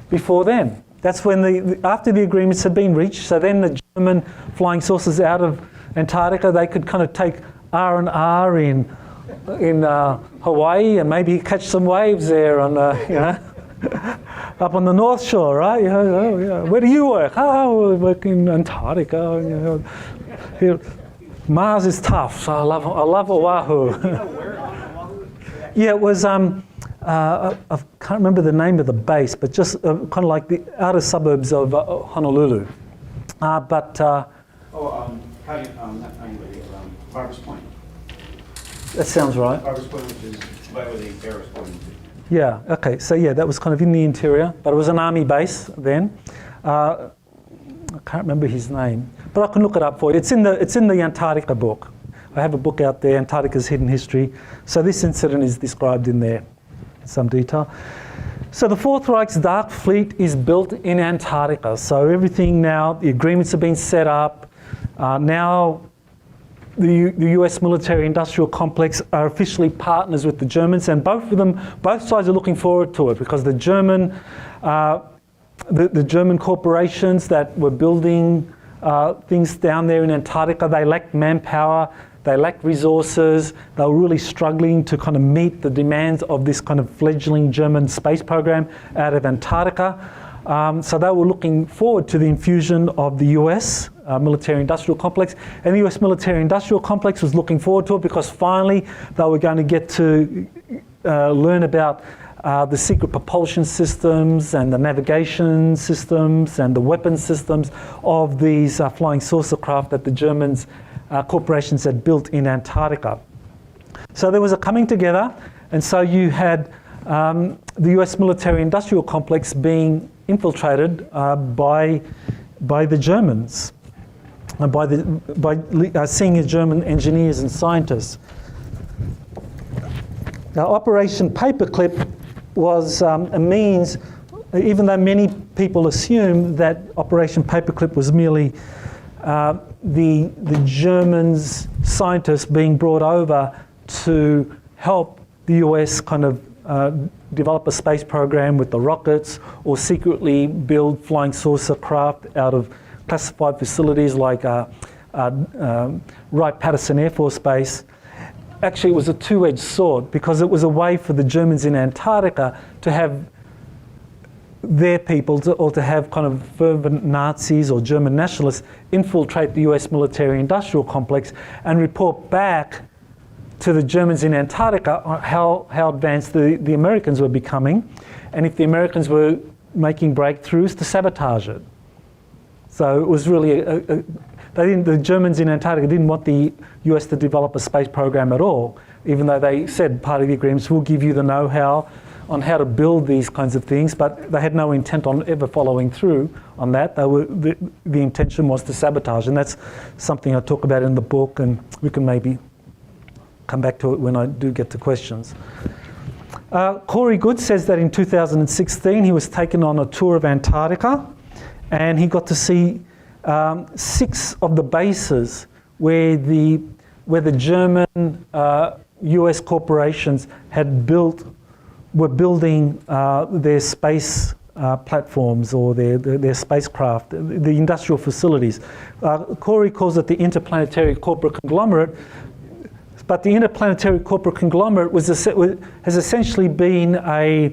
before then. That's when after the agreements had been reached, so then the German flying saucers out of Antarctica, they could kind of take R&R in Hawaii, and maybe catch some waves there on up on the North Shore, right? Where do you work? Oh, I work in Antarctica. Here, Mars is tough, so I love Oahu. Yeah, it was. I can't remember the name of the base, but just kind of like the outer suburbs of Honolulu. Harvest Point. That sounds right. Harvest Point, which is right where the air is going to. Yeah, okay, so yeah, that was kind of in the interior, but it was an army base then. I can't remember his name, but I can look it up for you. It's in the Antarctica book. I have a book out there, Antarctica's Hidden History. So this incident is described in there in some detail. So the Fourth Reich's Dark Fleet is built in Antarctica. So everything now, the agreements have been set up. Now the US military-industrial complex are officially partners with the Germans, and both sides are looking forward to it, because the German corporations that were building things down there in Antarctica, they lacked manpower, they lacked resources, they were really struggling to kind of meet the demands of this kind of fledgling German space program out of Antarctica. So they were looking forward to the infusion of the US military-industrial complex, and the US military-industrial complex was looking forward to it because finally they were going to get to learn about the secret propulsion systems and the navigation systems and the weapon systems of these flying saucer craft that the Germans corporations had built in Antarctica. So there was a coming together, and so you had the US military-industrial complex being infiltrated by the Germans, by senior German engineers and scientists. Now, Operation Paperclip was a means, even though many people assume that Operation Paperclip was merely the Germans' scientists being brought over to help the US kind of develop a space program with the rockets, or secretly build flying saucer craft out of classified facilities like Wright-Patterson Air Force Base. Actually, it was a two-edged sword, because it was a way for the Germans in Antarctica to have their people, or to have kind of fervent Nazis or German nationalists infiltrate the US military-industrial complex and report back to the Germans in Antarctica on how advanced the Americans were becoming, and if the Americans were making breakthroughs, to sabotage it. So it was really the Germans in Antarctica didn't want the US to develop a space program at all, even though they said part of the agreements will give you the know-how on how to build these kinds of things, but they had no intent on ever following through on that. The intention was to sabotage, and that's something I talk about in the book, and we can maybe come back to it when I do get to questions. Corey Good says that in 2016 he was taken on a tour of Antarctica, and he got to see 6 of the bases where the German US corporations were building their space platforms, or their spacecraft, the industrial facilities. Corey calls it the interplanetary corporate conglomerate, but the interplanetary corporate conglomerate has essentially been a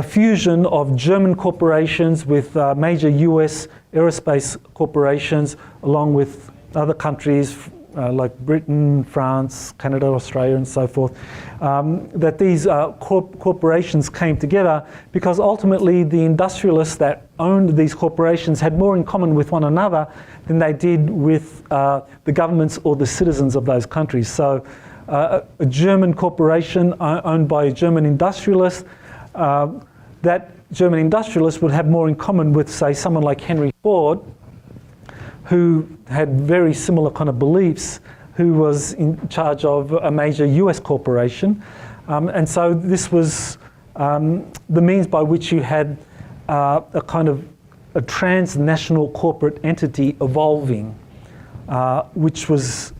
fusion of German corporations with major US aerospace corporations, along with other countries like Britain, France, Canada, Australia, and so forth, that these corporations came together because ultimately the industrialists that owned these corporations had more in common with one another than they did with the governments or the citizens of those countries. So a German corporation owned by a German industrialist, that German industrialist would have more in common with, say, someone like Henry Ford, who had very similar kind of beliefs, who was in charge of a major US corporation. And so this was the means by which you had a kind of a transnational corporate entity evolving, which was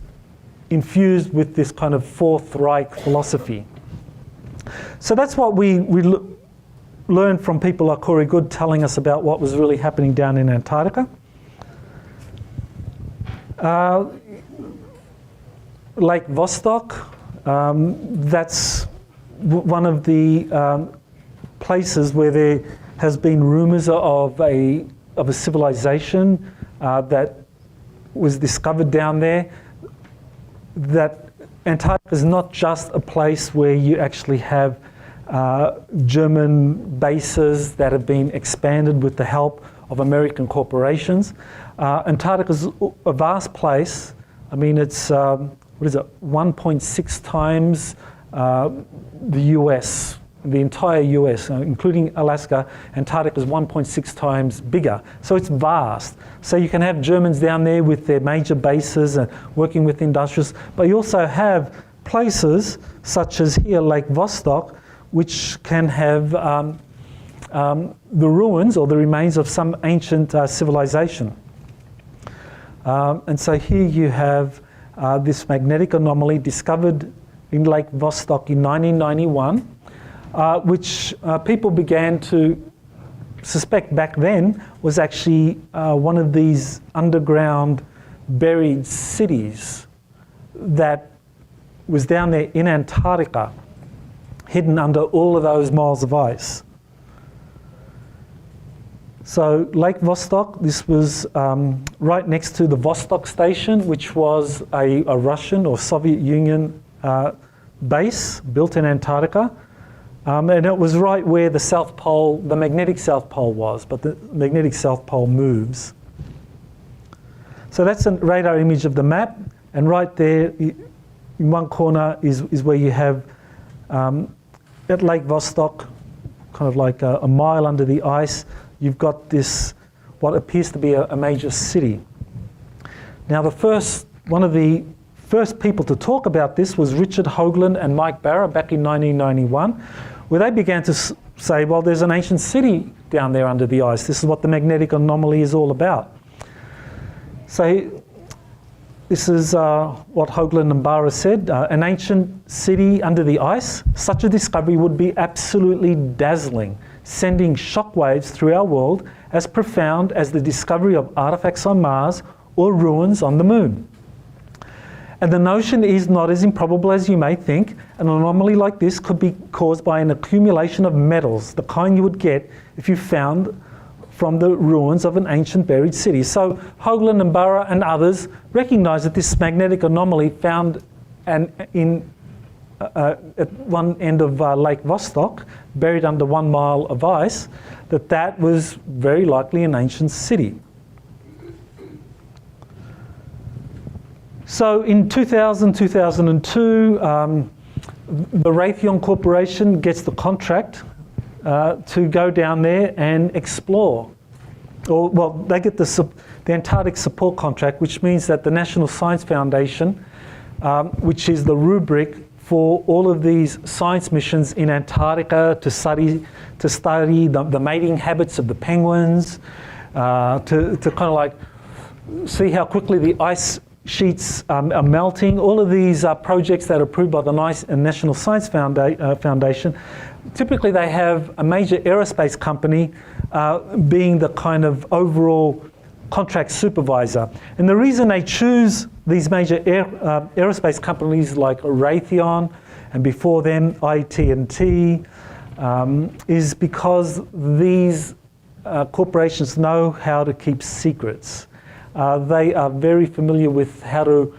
infused with this kind of Fourth Reich philosophy. So that's what we learned from people like Corey Good telling us about what was really happening down in Antarctica. Lake Vostok, that's one of the places where there has been rumours of a civilization that was discovered down there. That Antarctica is not just a place where you actually have German bases that have been expanded with the help of American corporations. Antarctica is a vast place. I mean, it's 1.6 times the US, the entire US, including Alaska. Antarctica is 1.6 times bigger. So it's vast. So you can have Germans down there with their major bases and working with industrials, but you also have places such as here, Lake Vostok, which can have the ruins or the remains of some ancient civilization. And so here you have this magnetic anomaly discovered in Lake Vostok in 1991, which people began to suspect back then was actually one of these underground buried cities that was down there in Antarctica, hidden under all of those miles of ice. So Lake Vostok, this was right next to the Vostok station, which was a Russian or Soviet Union base built in Antarctica. And it was right where the South Pole, the magnetic South Pole was, but the magnetic South Pole moves. So that's a radar image of the map, and right there in one corner is where you have at Lake Vostok, kind of like a mile under the ice, you've got this, what appears to be a major city. Now one of the first people to talk about this was Richard Hoagland and Mike Barra back in 1991, where they began to say, well, there's an ancient city down there under the ice. This is what the magnetic anomaly is all about. So this is what Hoagland and Barra said, an ancient city under the ice. Such a discovery would be absolutely dazzling, sending shockwaves through our world as profound as the discovery of artifacts on Mars or ruins on the moon. And the notion is not as improbable as you may think. An anomaly like this could be caused by an accumulation of metals, the kind you would get if you found from the ruins of an ancient buried city. So Hoagland and Barra and others recognised that this magnetic anomaly found at one end of Lake Vostok, buried under 1 mile of ice, that was very likely an ancient city. So in 2002, the Raytheon Corporation gets the contract to go down there and explore. Well, they get the Antarctic support contract, which means that the National Science Foundation, which is the rubric for all of these science missions in Antarctica to study the mating habits of the penguins, to kind of like see how quickly the ice sheets are melting. All of these projects that are approved by the National Science Foundation, typically they have a major aerospace company being the kind of overall contract supervisor. And the reason they choose these major aerospace companies like Raytheon and before them IT&T is because these corporations know how to keep secrets. They are very familiar with how to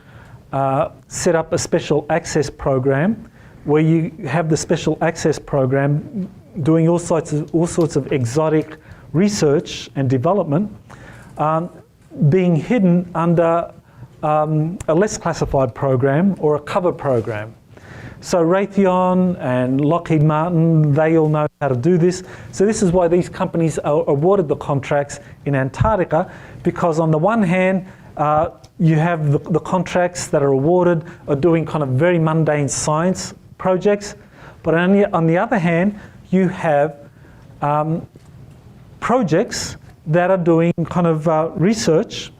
set up a special access program where you have the special access program doing all sorts of exotic research and development being hidden under a less classified program or a cover program. So Raytheon and Lockheed Martin, they all know how to do this. So this is why these companies are awarded the contracts in Antarctica, because on the one hand, you have the contracts that are awarded are doing kind of very mundane science projects, but on the other hand, you have projects that are doing kind of research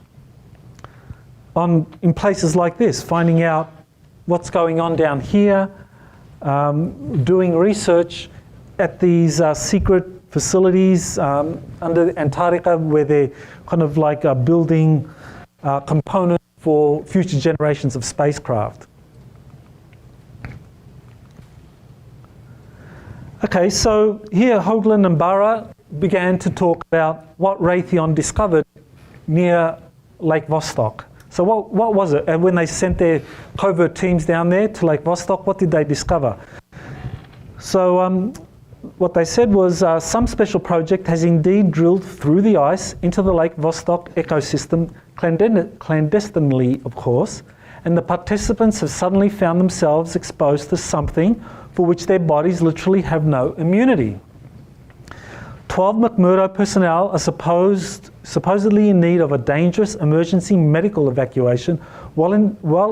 in places like this, finding out what's going on down here, doing research at these secret facilities under Antarctica where they're kind of like building components for future generations of spacecraft. Okay, so here Hoagland and Byrd began to talk about what Raytheon discovered near Lake Vostok. So what was it? And when they sent their covert teams down there to Lake Vostok, what did they discover? So what they said was some special project has indeed drilled through the ice into the Lake Vostok ecosystem, clandestinely of course, and the participants have suddenly found themselves exposed to something for which their bodies literally have no immunity. 12 McMurdo personnel are supposedly in need of a dangerous emergency medical evacuation well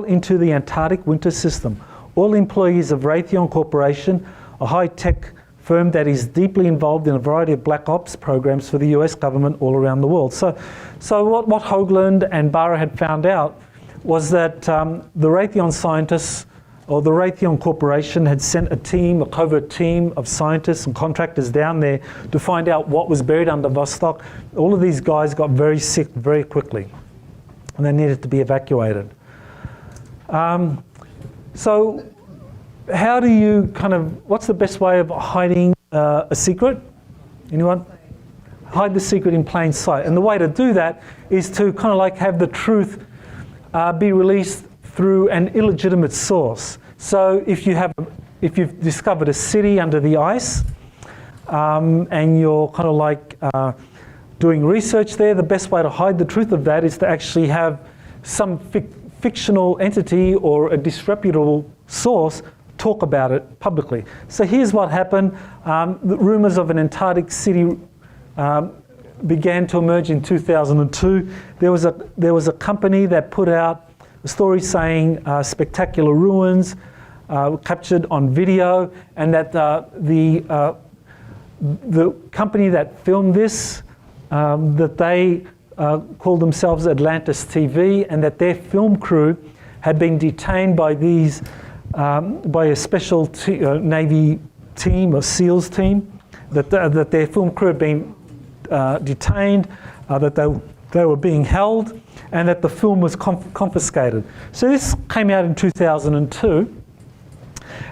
into the Antarctic winter system. All employees of Raytheon Corporation, a high-tech firm that is deeply involved in a variety of black ops programs for the US government all around the world. So what Hoagland and Byrd had found out was that the Raytheon scientists, or the Raytheon Corporation, had sent a team, a covert team of scientists and contractors down there to find out what was buried under Vostok. All of these guys got very sick very quickly, and they needed to be evacuated. So how do you what's the best way of hiding a secret? Anyone? Hide the secret in plain sight. And the way to do that is to have the truth be released through an illegitimate source. So if you've discovered a city under the ice, and you're doing research there, the best way to hide the truth of that is to actually have some fictional entity or a disreputable source talk about it publicly. So here's what happened. The rumors of an Antarctic city began to emerge in 2002. There was a company that put out a story saying spectacular ruins were captured on video, and that the company that filmed this, that they called themselves Atlantis TV, and that their film crew had been detained by these by a special Navy team, a SEALs team, that their film crew had been detained, that they were being held, and that the film was confiscated. So this came out in 2002,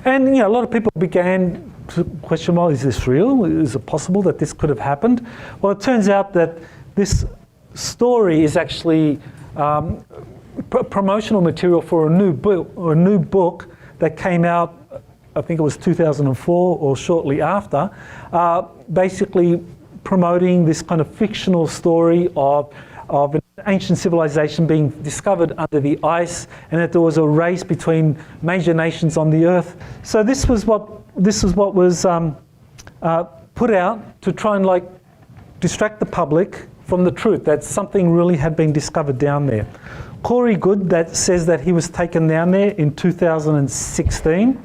and a lot of people began to question, well, is this real? Is it possible that this could have happened? Well, it turns out that this story is actually promotional material for a new book that came out, I think it was 2004 or shortly after, basically promoting this kind of fictional story of an ancient civilization being discovered under the ice, and that there was a race between major nations on the earth. So this was what was put out to try and distract the public from the truth that something really had been discovered down there. Corey Goode that says that he was taken down there in 2016,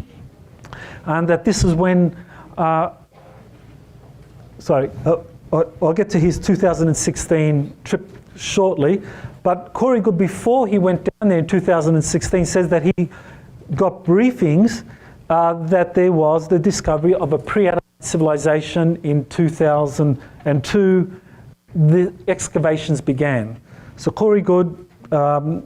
and that this is when I'll get to his 2016 trip shortly, but Corey Goode, before he went down there in 2016, says that he got briefings that there was the discovery of a pre-Adamite civilization in 2002. The excavations began. So Corey Goode,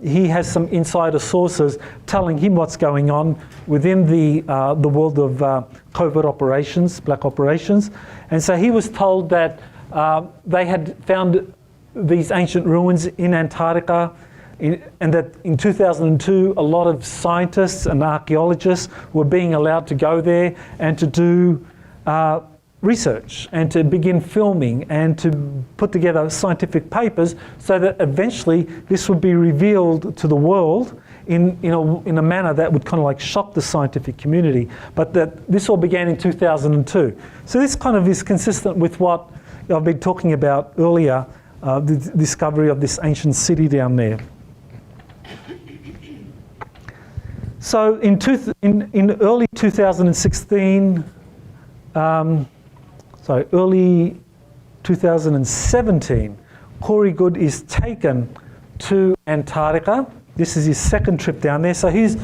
he has some insider sources telling him what's going on within the world of covert operations, black operations, and so he was told that they had found these ancient ruins in Antarctica, and that in 2002 a lot of scientists and archaeologists were being allowed to go there and to do research and to begin filming and to put together scientific papers, so that eventually this would be revealed to the world in a manner that would shock the scientific community. But that this all began in 2002. So this is consistent with what I've been talking about earlier, the discovery of this ancient city down there. So in early 2016, early 2017, Corey Goode is taken to Antarctica. This is his second trip down there. So he's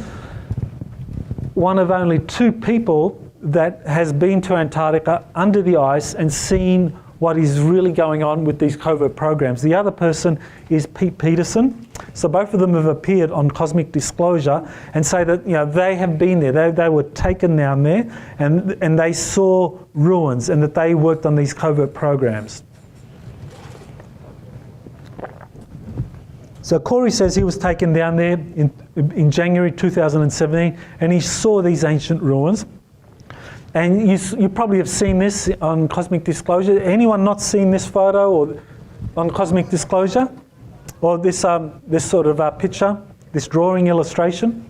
one of only two people that has been to Antarctica under the ice and seen what is really going on with these covert programs. The other person is Pete Peterson. So both of them have appeared on Cosmic Disclosure and say that they have been there. They were taken down there and they saw ruins and that they worked on these covert programs. So Corey says he was taken down there in January 2017 and he saw these ancient ruins. And you probably have seen this on Cosmic Disclosure. Anyone not seen this photo or on Cosmic Disclosure? Or this sort of picture, this drawing illustration?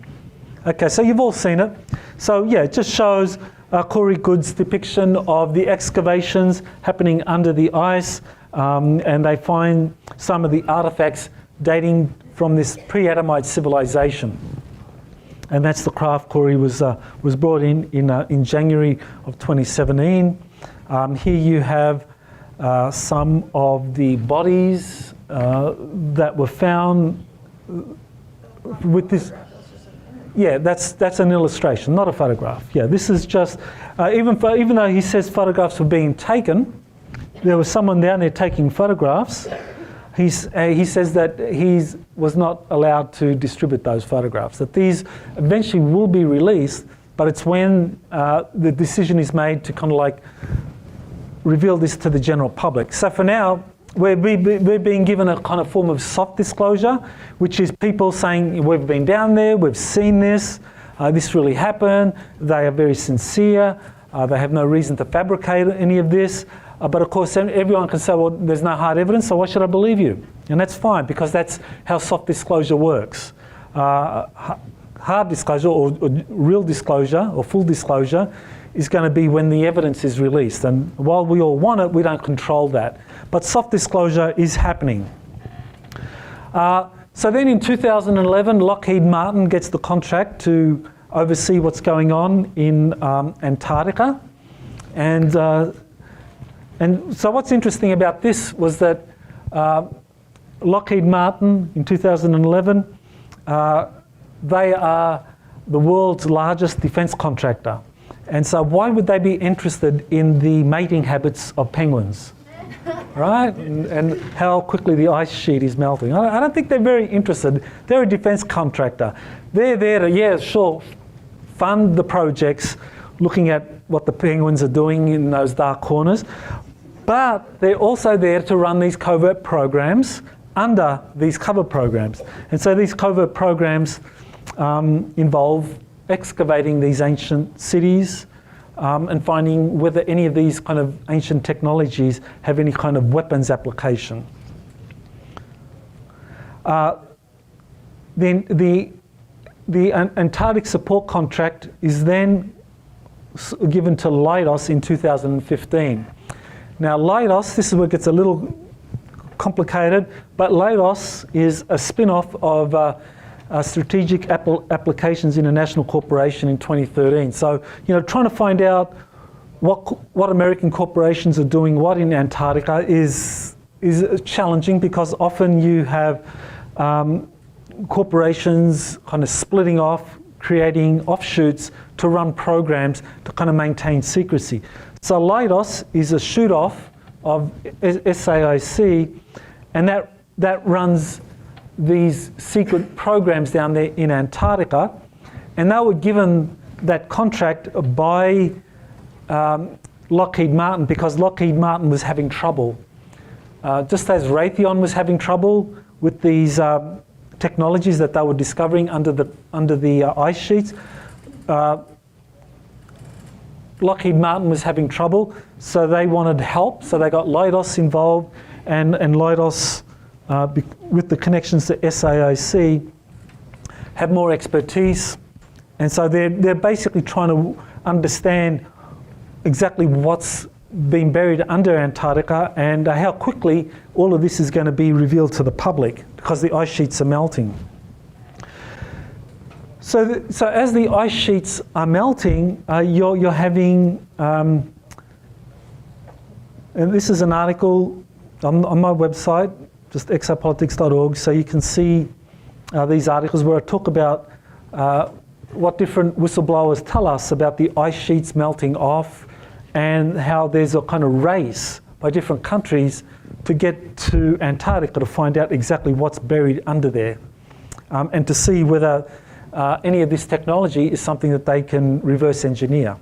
Okay, so you've all seen it. So yeah, it just shows Corey Good's depiction of the excavations happening under the ice, and they find some of the artifacts dating from this pre-Adamite civilization. And that's the craft Corey was brought in January of 2017. Here you have some of the bodies that were found with this. Yeah, that's an illustration, not a photograph. Yeah, this is just even though he says photographs were being taken, there was someone down there taking photographs. He says that he was not allowed to distribute those photographs, that these eventually will be released, but it's when the decision is made to kind of like reveal this to the general public. So for now, we're being given a kind of form of soft disclosure, which is people saying, we've been down there, we've seen this, this really happened, they are very sincere, they have no reason to fabricate any of this. But of course, everyone can say, well, there's no hard evidence, so why should I believe you? And that's fine, because that's how soft disclosure works. Hard disclosure or real disclosure or full disclosure is going to be when the evidence is released. And while we all want it, we don't control that. But soft disclosure is happening. So then in 2011, Lockheed Martin gets the contract to oversee what's going on in Antarctica. And so what's interesting about this was that Lockheed Martin in 2011, they are the world's largest defence contractor. And so why would they be interested in the mating habits of penguins? Right? And how quickly the ice sheet is melting. I don't think they're very interested. They're a defence contractor. They're there to, yeah, sure, fund the projects, looking at what the penguins are doing in those dark corners. But they're also there to run these covert programs under these cover programs. And so these covert programs involve excavating these ancient cities and finding whether any of these kind of ancient technologies have any kind of weapons application. Then the Antarctic support contract is then given to Leidos in 2015. Now Leidos, this is where it gets a little complicated, but Leidos is a spin-off of Strategic Applications International Corporation in 2013. So, trying to find out what American corporations are doing what in Antarctica is challenging, because often you have corporations kind of splitting off, creating offshoots to run programs to kind of maintain secrecy. So Leidos is a shoot-off of SAIC, and that runs these secret programs down there in Antarctica, and they were given that contract by Lockheed Martin because Lockheed Martin was having trouble. Just as Raytheon was having trouble with these technologies that they were discovering under the ice sheets, Lockheed Martin was having trouble, so they wanted help, so they got Leidos involved, and Leidos, with the connections to SAIC, have more expertise, and so they're basically trying to understand exactly what's being buried under Antarctica and how quickly all of this is going to be revealed to the public because the ice sheets are melting. So as the ice sheets are melting, you're having, and this is an article on my website, just exopolitics.org, so you can see these articles where I talk about what different whistleblowers tell us about the ice sheets melting off and how there's a kind of race by different countries to get to Antarctica to find out exactly what's buried under there, and to see whether any of this technology is something that they can reverse engineer.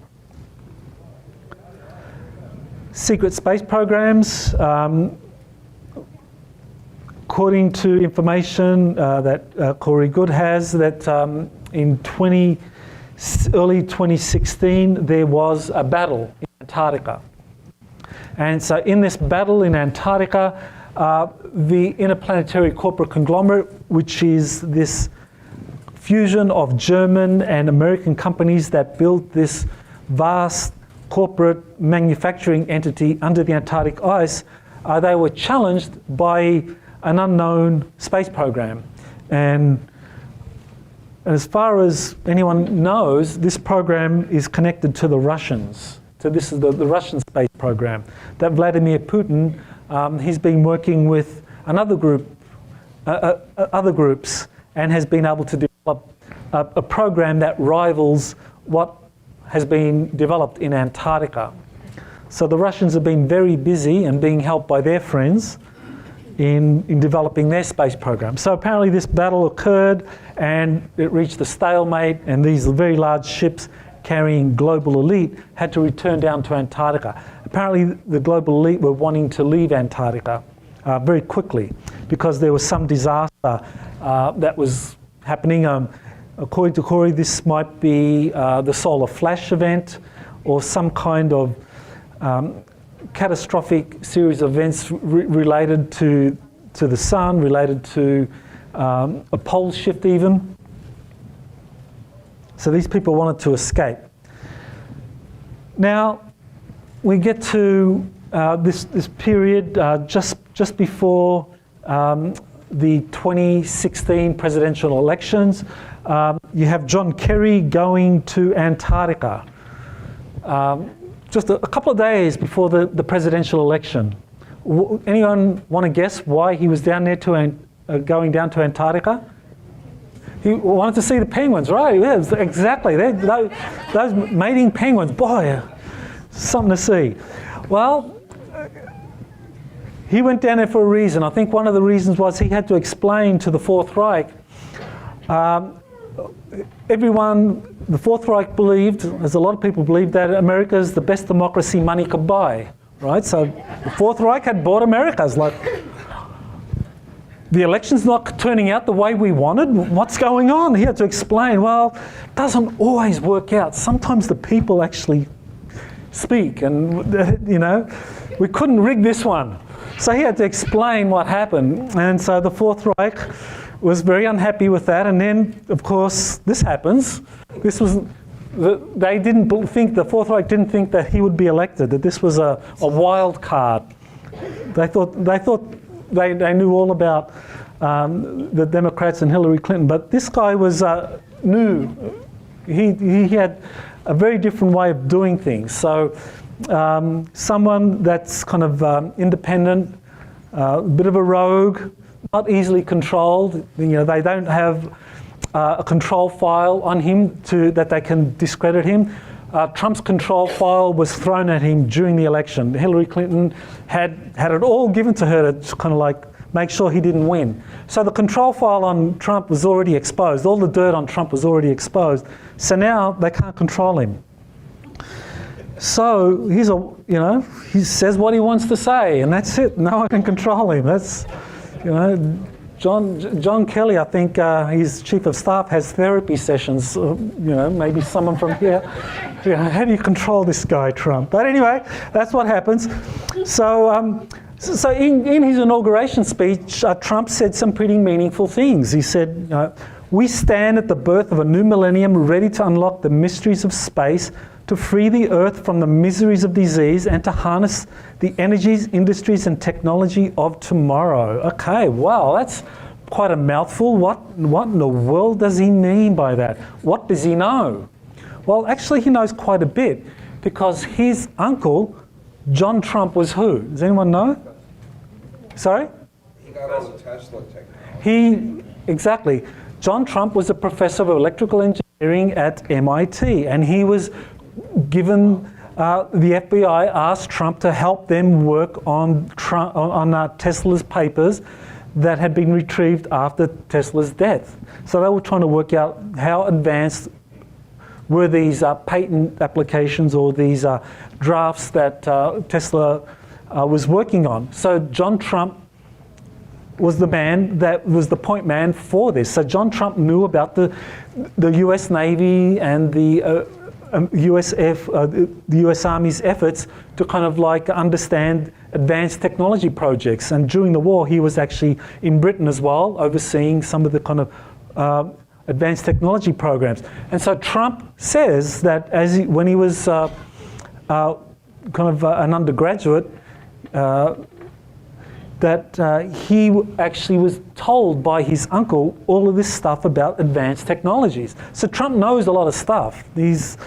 Secret space programs, according to information that Corey Good has, that in early 2016 there was a battle in Antarctica. And so in this battle in Antarctica, the Interplanetary Corporate Conglomerate, which is this fusion of German and American companies that built this vast corporate manufacturing entity under the Antarctic ice, they were challenged by an unknown space program. And as far as anyone knows, this program is connected to the Russians. So this is the Russian space program that Vladimir Putin, he's been working with another group, other groups, and has been able to develop a program that rivals what has been developed in Antarctica. So the Russians have been very busy and being helped by their friends in developing their space program. So apparently this battle occurred and it reached a stalemate, and these very large ships carrying global elite had to return down to Antarctica. Apparently the global elite were wanting to leave Antarctica very quickly because there was some disaster that was happening. According to Corey, this might be the solar flash event or some kind of catastrophic series of events related to the sun, related to a pole shift even. So these people wanted to escape. Now we get to this period just before the 2016 presidential elections. You have John Kerry going to Antarctica just a couple of days before the presidential election. Anyone want to guess why he was down there going down to Antarctica? He wanted to see the penguins, right? Yeah, exactly. Those mating penguins, boy, something to see. Well, he went down there for a reason. I think one of the reasons was he had to explain to the Fourth Reich. The Fourth Reich believed, as a lot of people believed, that America is the best democracy money could buy, right? So the Fourth Reich had bought America. It's like, the election's not turning out the way we wanted. What's going on? He had to explain, well, it doesn't always work out. Sometimes the people actually speak, and we couldn't rig this one. So he had to explain what happened. And so the Fourth Reich was very unhappy with that. And then, of course, this happens. This was, the Fourth Reich didn't think that he would be elected, that this was a wild card. They knew all about the Democrats and Hillary Clinton, but this guy was new. He had a very different way of doing things. So someone that's kind of independent, a bit of a rogue, not easily controlled. They don't have a control file on him that they can discredit him. Trump's control file was thrown at him during the election. Hillary Clinton had it all given to her to kind of like make sure he didn't win. So the control file on Trump was already exposed. All the dirt on Trump was already exposed. So now they can't control him. So he says what he wants to say, and that's it. No one can control him. That's, John Kelly, I think his chief of staff, has therapy sessions. Maybe someone from here. How do you control this guy, Trump? But anyway, that's what happens. So in his inauguration speech, Trump said some pretty meaningful things. He said, "We stand at the birth of a new millennium, ready to unlock the mysteries of space, to free the Earth from the miseries of disease, and to harness the energies, industries, and technology of tomorrow." Okay, wow, that's quite a mouthful. What in the world does he mean by that? What does he know? Well, actually, he knows quite a bit, because his uncle, John Trump, was who? Does anyone know? Sorry? He got all the Tesla technology. Exactly. John Trump was a professor of electrical engineering at MIT, and he was given the FBI asked Trump to help them work on Tesla's papers that had been retrieved after Tesla's death. So they were trying to work out how advanced were these patent applications or these drafts that Tesla was working on. So John Trump was the man that was the point man for this. So John Trump knew about the US Navy and the US Army's efforts to kind of like understand advanced technology projects. And during the war, he was actually in Britain as well, overseeing some of the kind of advanced technology programs. And so Trump says that when he was kind of an undergraduate, that he actually was told by his uncle all of this stuff about advanced technologies. So Trump knows a lot of stuff. He's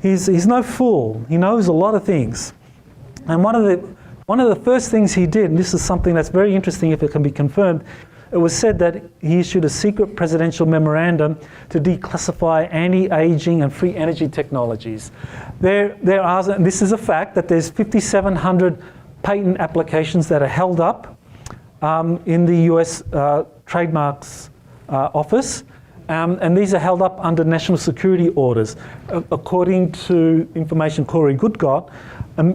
no fool. He knows a lot of things. And one of the first things he did, and this is something that's very interesting if it can be confirmed, it was said that he issued a secret presidential memorandum to declassify anti-aging and free energy technologies. There are, and this is a fact, that there's 5,700 patent applications that are held up in the US Trademarks Office, and these are held up under national security orders. According to information Corey Good got,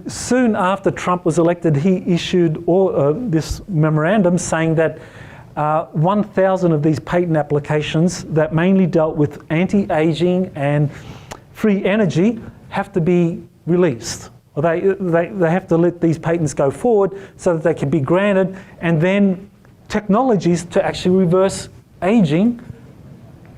soon after Trump was elected, he issued this memorandum saying that 1,000 of these patent applications that mainly dealt with anti-aging and free energy have to be released. Or they have to let these patents go forward so that they can be granted, and then technologies to actually reverse aging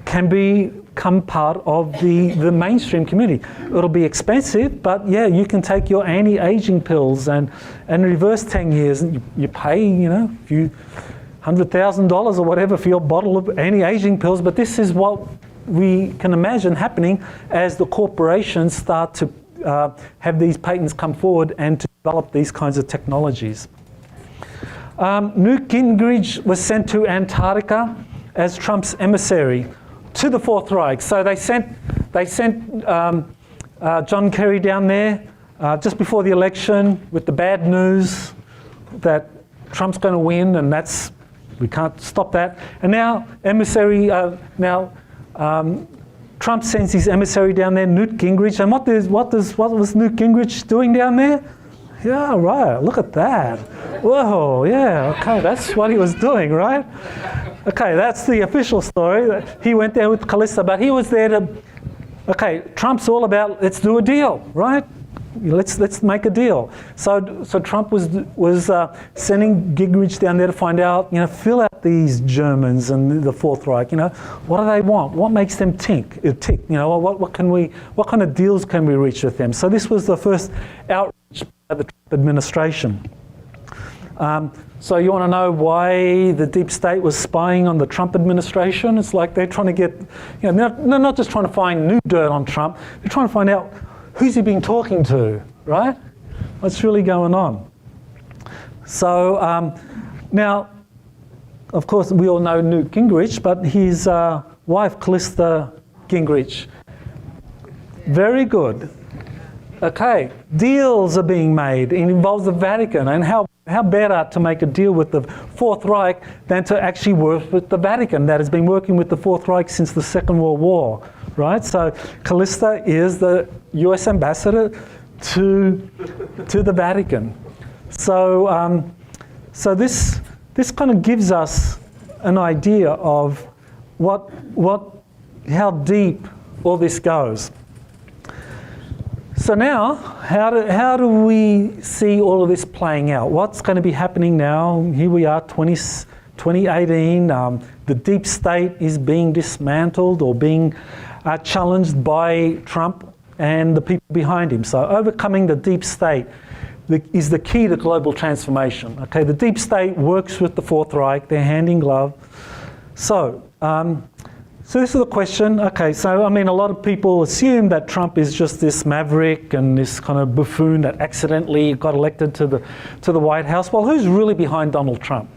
can become part of the mainstream community. It'll be expensive, but yeah, you can take your anti-aging pills and reverse 10 years, and you pay, a few $100,000 or whatever for your bottle of anti-aging pills. But this is what we can imagine happening as the corporations start to have these patents come forward and to develop these kinds of technologies. Newt Gingrich was sent to Antarctica as Trump's emissary to the Fourth Reich. So they sent John Kerry down there just before the election with the bad news that Trump's going to win, and we can't stop that. And now Trump sends his emissary down there, Newt Gingrich. And what was Newt Gingrich doing down there? Yeah, right, look at that. Whoa, yeah, okay, that's what he was doing, right? Okay, that's the official story. He went there with Callista, but he was there Trump's all about, let's do a deal, right? Let's make a deal. So Trump was sending Gingrich down there to find out, fill out these Germans and the Fourth Reich. What do they want? What makes them tick? What kind of deals can we reach with them? So this was the first outreach by the Trump administration. So you want to know why the deep state was spying on the Trump administration? It's like they're trying to get, they're not just trying to find new dirt on Trump. They're trying to find out who's he been talking to, right? What's really going on? So now, of course, we all know Newt Gingrich, but his wife, Callista Gingrich. Very good. Okay, deals are being made. It involves the Vatican, and how better to make a deal with the Fourth Reich than to actually work with the Vatican that has been working with the Fourth Reich since the Second World War, right? So Callista is the US ambassador to the Vatican. So this kind of gives us an idea of how deep all this goes. So now, how do we see all of this playing out? What's going to be happening now? Here we are, 2018. The deep state is being dismantled or being challenged by Trump and the people behind him. So overcoming the deep state is the key to global transformation. Okay, the deep state works with the Fourth Reich. They're hand in glove. So this is the question. Okay, so a lot of people assume that Trump is just this maverick and this kind of buffoon that accidentally got elected to the White House. Well, who's really behind Donald Trump?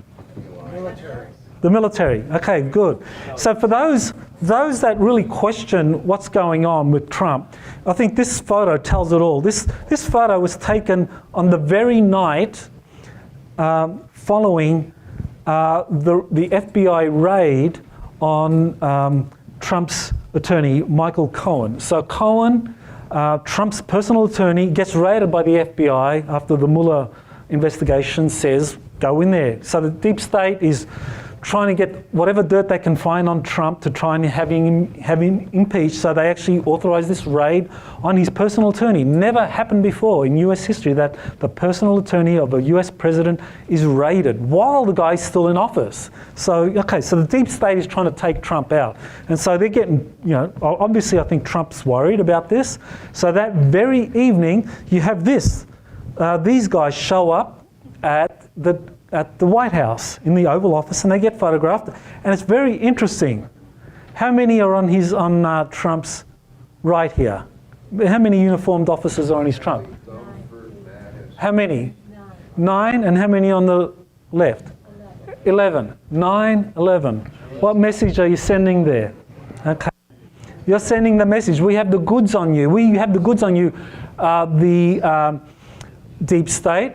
Military. The military. Okay, good. So for those that really question what's going on with Trump, I think this photo tells it all. This photo was taken on the very night following the FBI raid on Trump's attorney, Michael Cohen. So Cohen, Trump's personal attorney, gets raided by the FBI after the Mueller investigation says, go in there. So the deep state is trying to get whatever dirt they can find on Trump to try and have him impeached. So they actually authorized this raid on his personal attorney. Never happened before in US history that the personal attorney of a US president is raided while the guy's still in office. So, okay, so the deep state is trying to take Trump out. And so they're getting, you know, obviously I think Trump's worried about this. So that very evening, you have this. These guys show up at the White House in the Oval Office, and they get photographed, and it's very interesting. How many are on Trump's right here? How many uniformed officers are on his Trump? How many? 9, and how many on the left? 11. 9, 11. What message are you sending there? Okay, you're sending the message. We have the goods on you. We have the goods on you, the deep state.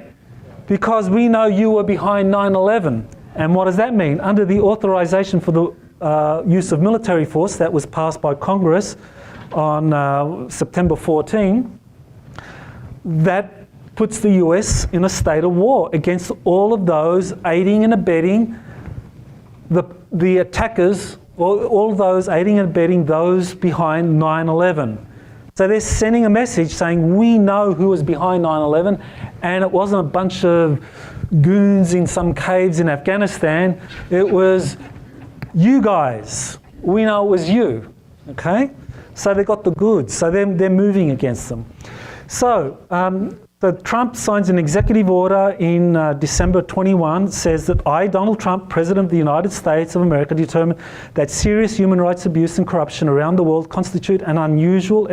Because we know you were behind 9/11. And what does that mean? Under the authorization for the use of military force that was passed by Congress on September 14, that puts the US in a state of war against all of those aiding and abetting the attackers, all of those aiding and abetting those behind 9/11. So they're sending a message saying, we know who was behind 9/11, and it wasn't a bunch of goons in some caves in Afghanistan. It was you guys. We know it was you, okay? So they got the goods. So they're moving against them. So Trump signs an executive order in December 21, says that I, Donald Trump, President of the United States of America, determine that serious human rights abuse and corruption around the world constitute an unusual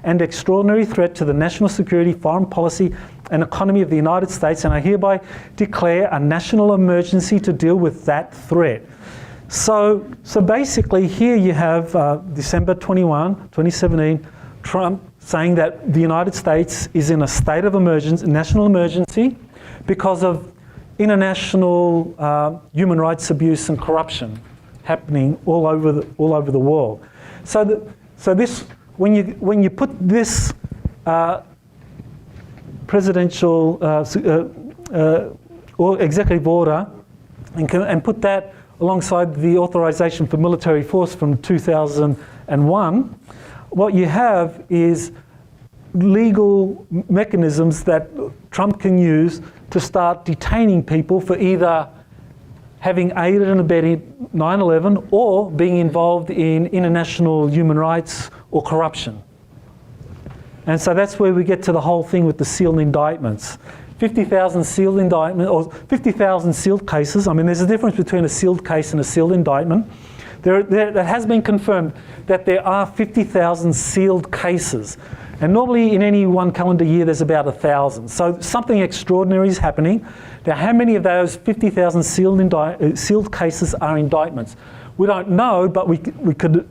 and extraordinary threat to the national security, foreign policy, and economy of the United States, and I hereby declare a national emergency to deal with that threat. So basically here you have December 21, 2017, Trump saying that the United States is in a state of emergency, national emergency, because of international human rights abuse and corruption happening all over the world. So this, when you put this presidential or executive order and put that alongside the authorization for military force from 2001, what you have is legal mechanisms that Trump can use to start detaining people for either having aided and abetted 9/11 or being involved in international human rights or corruption. And so that's where we get to the whole thing with the sealed indictments. 50,000 sealed indictment, or 50,000 sealed cases. I mean, there's a difference between a sealed case and a sealed indictment. That has been confirmed that there are 50,000 sealed cases. And normally in any one calendar year, there's about 1,000. So something extraordinary is happening. Now, how many of those 50,000 sealed cases are indictments? We don't know, but we could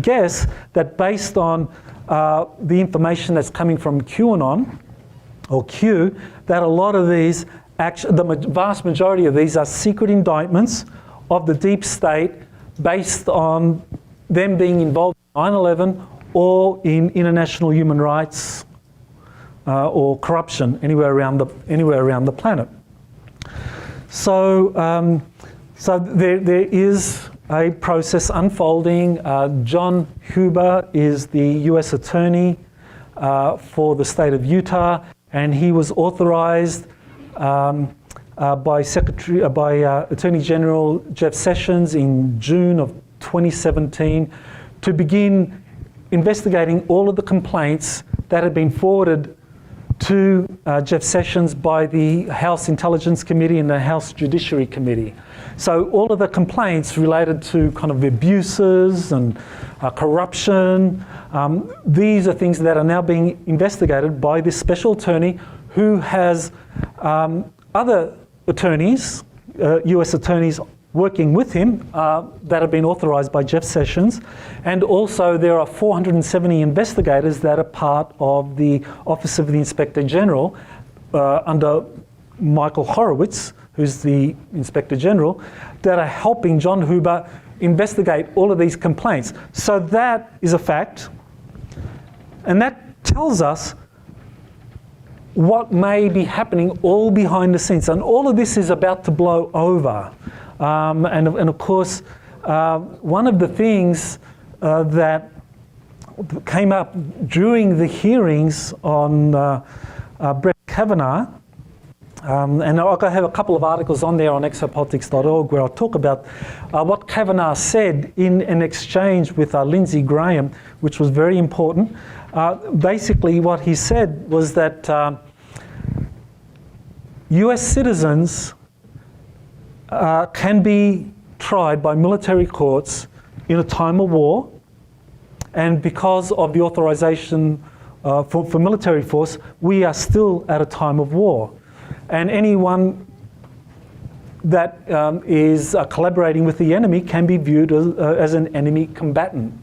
guess that based on the information that's coming from QAnon, or Q, that a lot of these, the vast majority of these are secret indictments of the deep state based on them being involved in 9/11 or in international human rights or corruption anywhere around the planet. So, there is a process unfolding. John Huber is the U.S. Attorney for the state of Utah, and he was authorized by Attorney General Jeff Sessions in June of 2017 to begin investigating all of the complaints that had been forwarded to Jeff Sessions by the House Intelligence Committee and the House Judiciary Committee. So all of the complaints related to kind of abuses and corruption, these are things that are now being investigated by this special attorney who has other attorneys, US attorneys working with him that have been authorised by Jeff Sessions, and also there are 470 investigators that are part of the Office of the Inspector General under Michael Horowitz, who's the Inspector General, that are helping John Huber investigate all of these complaints. So that is a fact, and that tells us what may be happening all behind the scenes. And all of this is about to blow over. And of course, one of the things that came up during the hearings on Brett Kavanaugh, and I'll have a couple of articles on there on exopolitics.org where I'll talk about what Kavanaugh said in an exchange with Lindsey Graham, which was very important. Basically what he said was that US citizens can be tried by military courts in a time of war, and because of the authorization for military force, we are still at a time of war. And anyone that is collaborating with the enemy can be viewed as an enemy combatant.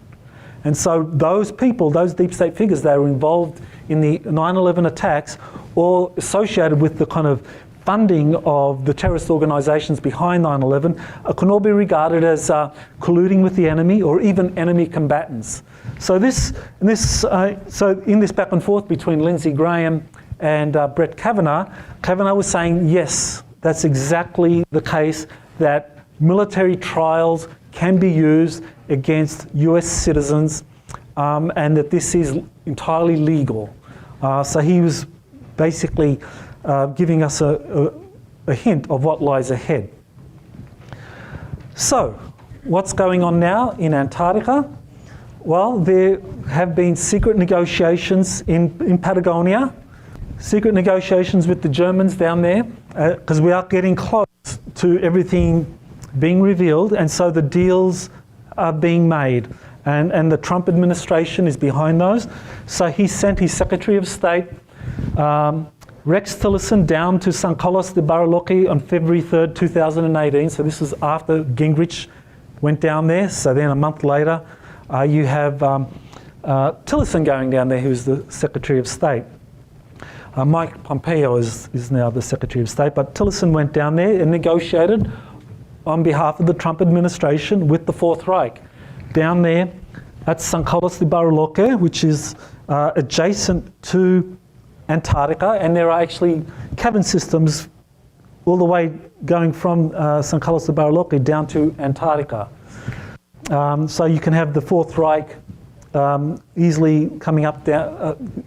And so those people, those deep state figures that are involved in the 9/11 attacks or associated with the kind of funding of the terrorist organisations behind 9/11 can all be regarded as colluding with the enemy or even enemy combatants. So in this back and forth between Lindsey Graham and Brett Kavanaugh, Kavanaugh was saying, yes, that's exactly the case, that military trials can be used against US citizens and that this is entirely legal. So he was basically giving us a hint of what lies ahead. So, what's going on now in Antarctica? Well, there have been secret negotiations in Patagonia, secret negotiations with the Germans down there, because we are getting close to everything being revealed, and so the deals are being made. And the Trump administration is behind those. So he sent his Secretary of State, Rex Tillerson, down to San Carlos de Bariloche on February 3rd, 2018. So this was after Gingrich went down there. So then a month later, you have Tillerson going down there, who's the Secretary of State. Mike Pompeo is now the Secretary of State, but Tillerson went down there and negotiated on behalf of the Trump administration with the Fourth Reich. Down there at San Carlos de Bariloche, which is adjacent to Antarctica, and there are actually cavern systems all the way going from San Carlos de Bariloche down to Antarctica. So you can have the Fourth Reich easily coming up,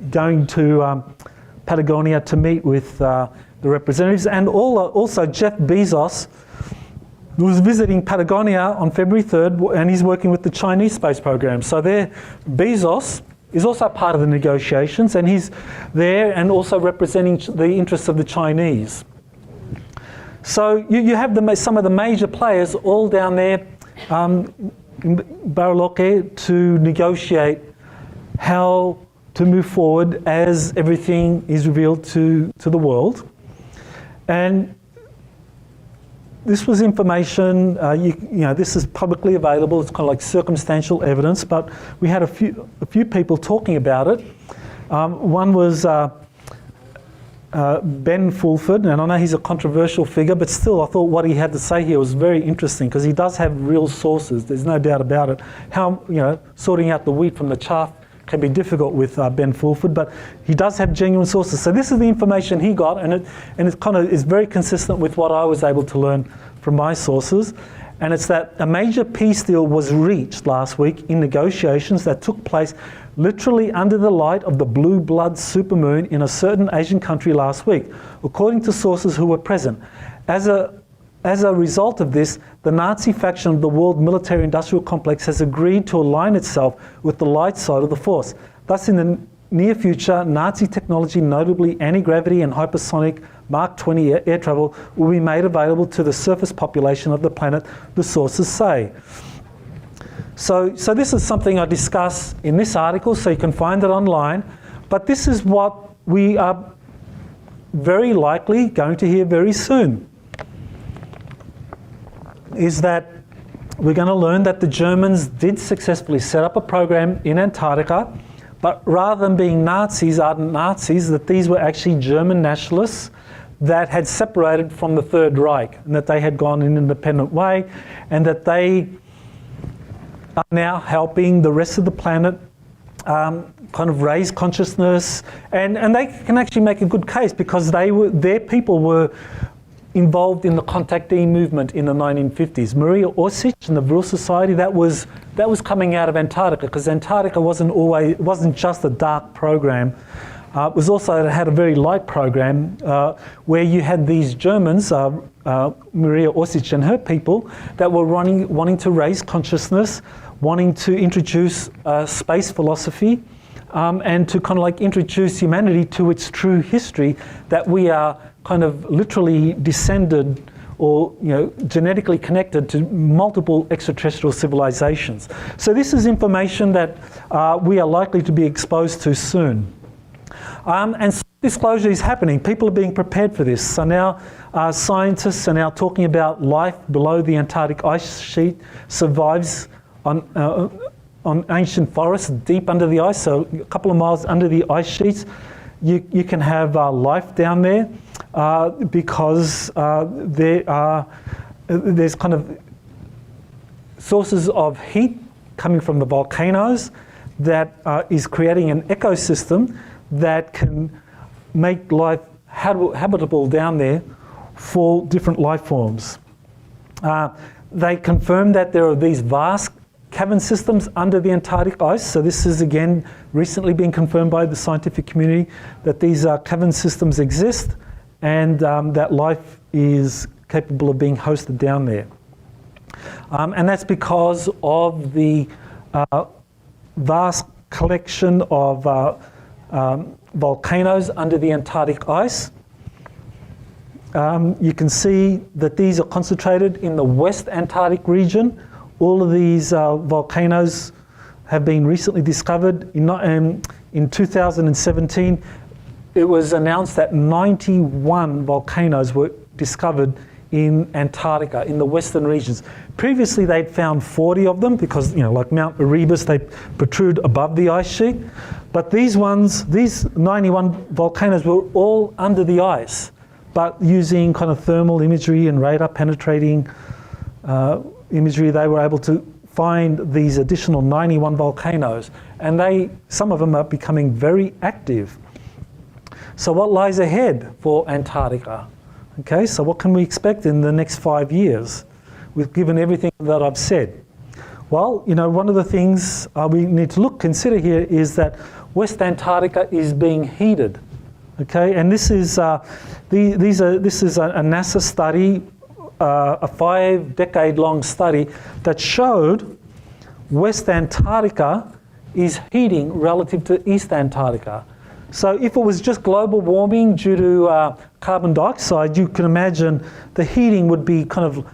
going to Patagonia to meet with the representatives, and also Jeff Bezos was visiting Patagonia on February 3rd, and he's working with the Chinese space program. So there, Bezos is also part of the negotiations, and he's there and also representing the interests of the Chinese. So you have some of the major players all down there in Bariloche to negotiate how to move forward as everything is revealed to the world. And this was information, this is publicly available. It's kind of like circumstantial evidence, but we had a few people talking about it. One was Ben Fulford, and I know he's a controversial figure, but still I thought what he had to say here was very interesting because he does have real sources, there's no doubt about it. How, sorting out the wheat from the chaff can be difficult with Ben Fulford, but he does have genuine sources. So this is the information he got, and it kind of is very consistent with what I was able to learn from my sources. And it's that a major peace deal was reached last week in negotiations that took place literally under the light of the blue blood supermoon in a certain Asian country last week, according to sources who were present. As a result of this, the Nazi faction of the world military-industrial complex has agreed to align itself with the light side of the force. Thus, in the near future, Nazi technology, notably anti-gravity and hypersonic Mark 20 air travel, will be made available to the surface population of the planet, the sources say. So this is something I discuss in this article, so you can find it online. But this is what we are very likely going to hear very soon. is that we're going to learn that the Germans did successfully set up a program in Antarctica, but rather than being Nazis, ardent Nazis, that these were actually German nationalists that had separated from the Third Reich, and that they had gone in an independent way, and that they are now helping the rest of the planet kind of raise consciousness, and they can actually make a good case because their people were involved in the contactee movement in the 1950s. Maria Orsic and the Vril Society, that was coming out of Antarctica, because Antarctica wasn't just a dark program. It was also, it had a very light program where you had these Germans, Maria Orsic and her people, that were wanting to raise consciousness, wanting to introduce space philosophy, and to kind of like introduce humanity to its true history, that we are kind of literally descended or genetically connected to multiple extraterrestrial civilizations. So this is information that we are likely to be exposed to soon. And so disclosure is happening. People are being prepared for this. So now scientists are now talking about life below the Antarctic ice sheet survives on ancient forests deep under the ice, so a couple of miles under the ice sheets. You can have life down there because there's kind of sources of heat coming from the volcanoes that is creating an ecosystem that can make life habitable down there for different life forms. They confirm that there are these vast cavern systems under the Antarctic ice. So this is again recently been confirmed by the scientific community that these cavern systems exist, and that life is capable of being hosted down there. And that's because of the vast collection of volcanoes under the Antarctic ice. You can see that these are concentrated in the West Antarctic region. All of these volcanoes have been recently discovered. In 2017, it was announced that 91 volcanoes were discovered in Antarctica, in the western regions. Previously, they'd found 40 of them because, like Mount Erebus, they protrude above the ice sheet. But these 91 volcanoes were all under the ice, but using kind of thermal imagery and radar penetrating imagery, they were able to find these additional 91 volcanoes, and some of them are becoming very active. So what lies ahead for Antarctica? Okay, so what can we expect in the next 5 years, given everything that I've said? Well, one of the things we need to consider here is that West Antarctica is being heated. Okay, and this is a NASA study, a 5-decade-long study that showed West Antarctica is heating relative to East Antarctica. So if it was just global warming due to carbon dioxide, you can imagine the heating would be kind of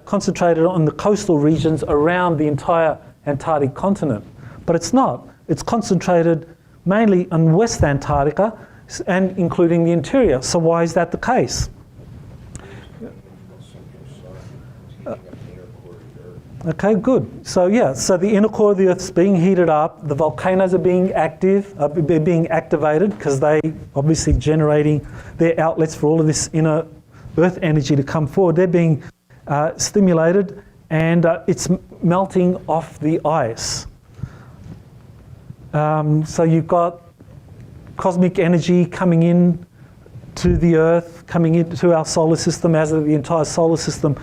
concentrated on the coastal regions around the entire Antarctic continent. But it's not. It's concentrated mainly on West Antarctica and including the interior. So why is that the case? Okay, good. So the inner core of the Earth is being heated up. The volcanoes are being activated because they obviously generating their outlets for all of this inner Earth energy to come forward. They're being stimulated, and it's melting off the ice. So you've got cosmic energy coming in to the Earth, coming into our solar system as the entire solar system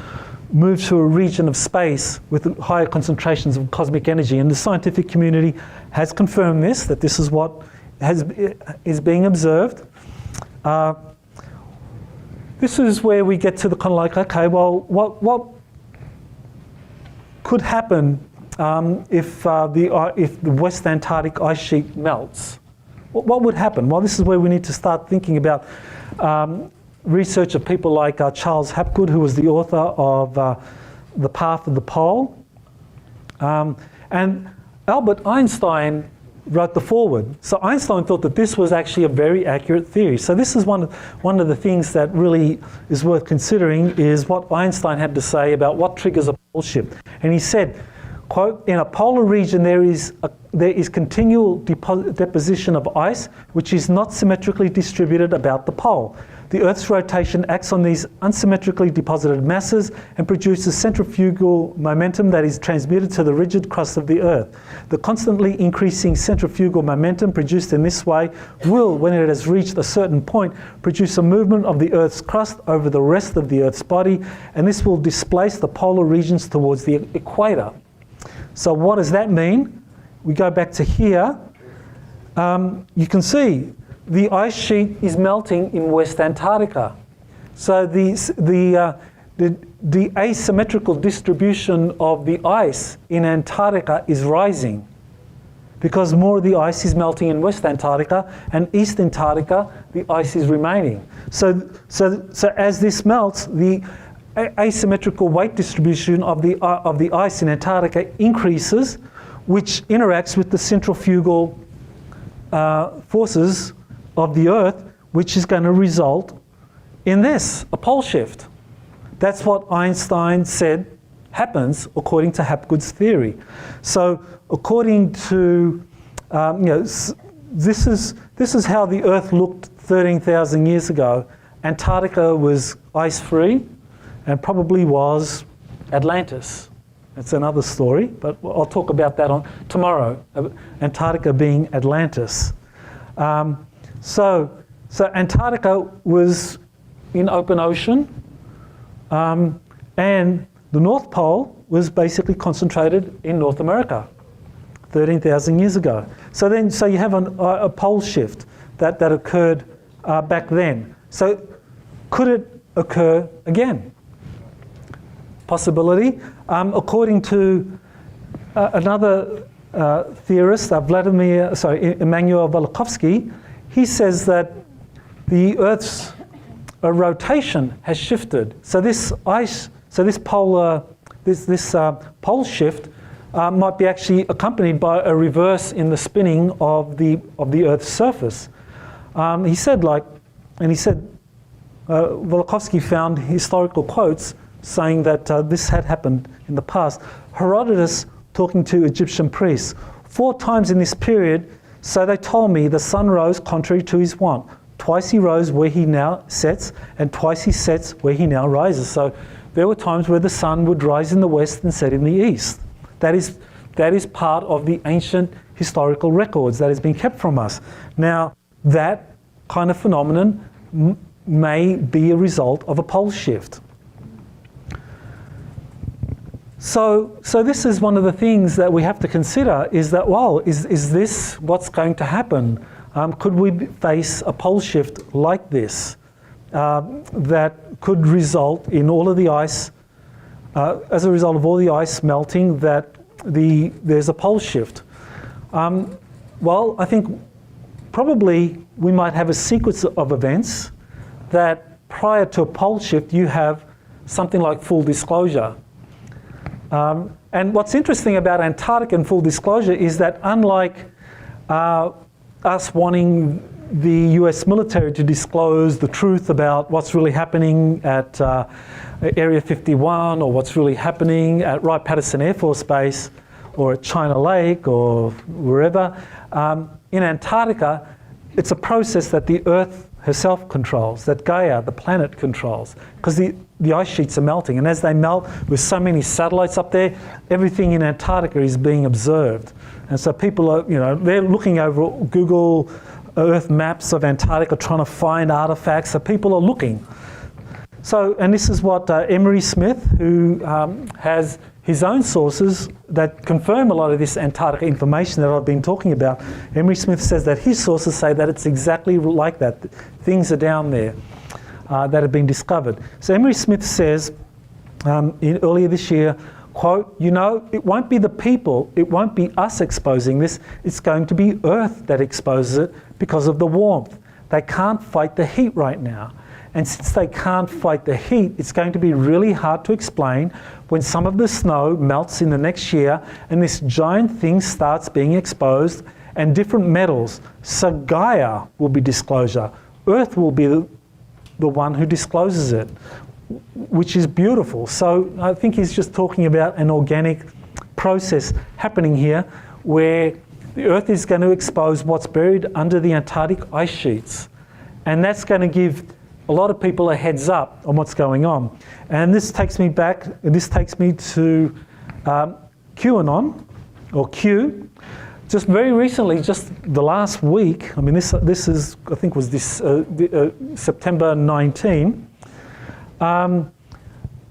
moves to a region of space with higher concentrations of cosmic energy. And the scientific community has confirmed this, that this is what is being observed. This is where we get to the kind of like, okay, well, what could happen if the West Antarctic ice sheet melts? What would happen? Well, this is where we need to start thinking about research of people like Charles Hapgood, who was the author of The Path of the Pole. And Albert Einstein wrote the foreword. So Einstein thought that this was actually a very accurate theory. So this is one of the things that really is worth considering, is what Einstein had to say about what triggers a pole shift. And he said, quote, "In a polar region there is continual deposition of ice which is not symmetrically distributed about the pole. The Earth's rotation acts on these unsymmetrically deposited masses and produces centrifugal momentum that is transmitted to the rigid crust of the Earth. The constantly increasing centrifugal momentum produced in this way will, when it has reached a certain point, produce a movement of the Earth's crust over the rest of the Earth's body, and this will displace the polar regions towards the equator." So what does that mean? We go back to here. You can see the ice sheet is melting in West Antarctica. So the asymmetrical distribution of the ice in Antarctica is rising because more of the ice is melting in West Antarctica, and East Antarctica, the ice is remaining. So as this melts, the asymmetrical weight distribution of the ice in Antarctica increases, which interacts with the centrifugal forces of the Earth, which is going to result in this, a pole shift. That's what Einstein said happens according to Hapgood's theory. So according to, this is how the Earth looked 13,000 years ago. Antarctica was ice-free and probably was Atlantis. It's another story, but I'll talk about that on tomorrow, Antarctica being Atlantis. So Antarctica was in open ocean, and the North Pole was basically concentrated in North America 13,000 years ago. So you have a pole shift that occurred back then. So could it occur again? Possibility. According to another theorist, Emmanuel Velikovsky, he says that the Earth's rotation has shifted. So this pole shift might be actually accompanied by a reverse in the spinning of the Earth's surface. Velikovsky found historical quotes saying that this had happened in the past. Herodotus, talking to Egyptian priests, 4 times in this period, so they told me the sun rose contrary to his wont. Twice he rose where he now sets, and twice he sets where he now rises. So there were times where the sun would rise in the west and set in the east. That is part of the ancient historical records that has been kept from us. Now, that kind of phenomenon may be a result of a pole shift. So this is one of the things that we have to consider, is that, well, is this what's going to happen? Could we face a pole shift like this that could result in all of the ice, as a result of all the ice melting, that there's a pole shift? Well, I think probably we might have a sequence of events that prior to a pole shift you have something like full disclosure. And what's interesting about Antarctica and full disclosure is that unlike us wanting the US military to disclose the truth about what's really happening at Area 51 or what's really happening at Wright-Patterson Air Force Base or at China Lake or wherever, in Antarctica, it's a process that the Earth herself controls, that Gaia, the planet, controls, because the ice sheets are melting, and as they melt, with so many satellites up there, everything in Antarctica is being observed. And so people are, they're looking over Google Earth maps of Antarctica trying to find artifacts, so people are looking. So, and this is what Emery Smith, who has his own sources that confirm a lot of this Antarctica information that I've been talking about. Emery Smith says that his sources say that it's exactly like that. Things are down there that have been discovered. So Emery Smith says earlier this year, quote, it won't be the people, it won't be us exposing this, it's going to be Earth that exposes it because of the warmth. They can't fight the heat right now. And since they can't fight the heat, it's going to be really hard to explain when some of the snow melts in the next year and this giant thing starts being exposed and different metals. So Gaia will be disclosure. Earth will be the one who discloses it, which is beautiful. So I think he's just talking about an organic process happening here where the Earth is going to expose what's buried under the Antarctic ice sheets. And that's going to give a lot of people a heads up on what's going on. And this takes me to QAnon, or Q. Just very recently, just the last week, I mean, this is, I think was this September 19,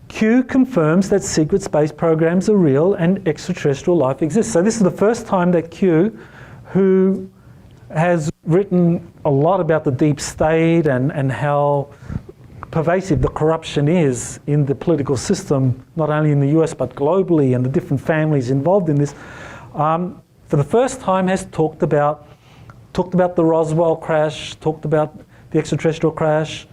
Q confirms that secret space programs are real and extraterrestrial life exists. So this is the first time that Q, who has written a lot about the deep state and how pervasive the corruption is in the political system, not only in the US but globally, and the different families involved in this, for the first time has talked about the Roswell crash, talked about the extraterrestrial crash,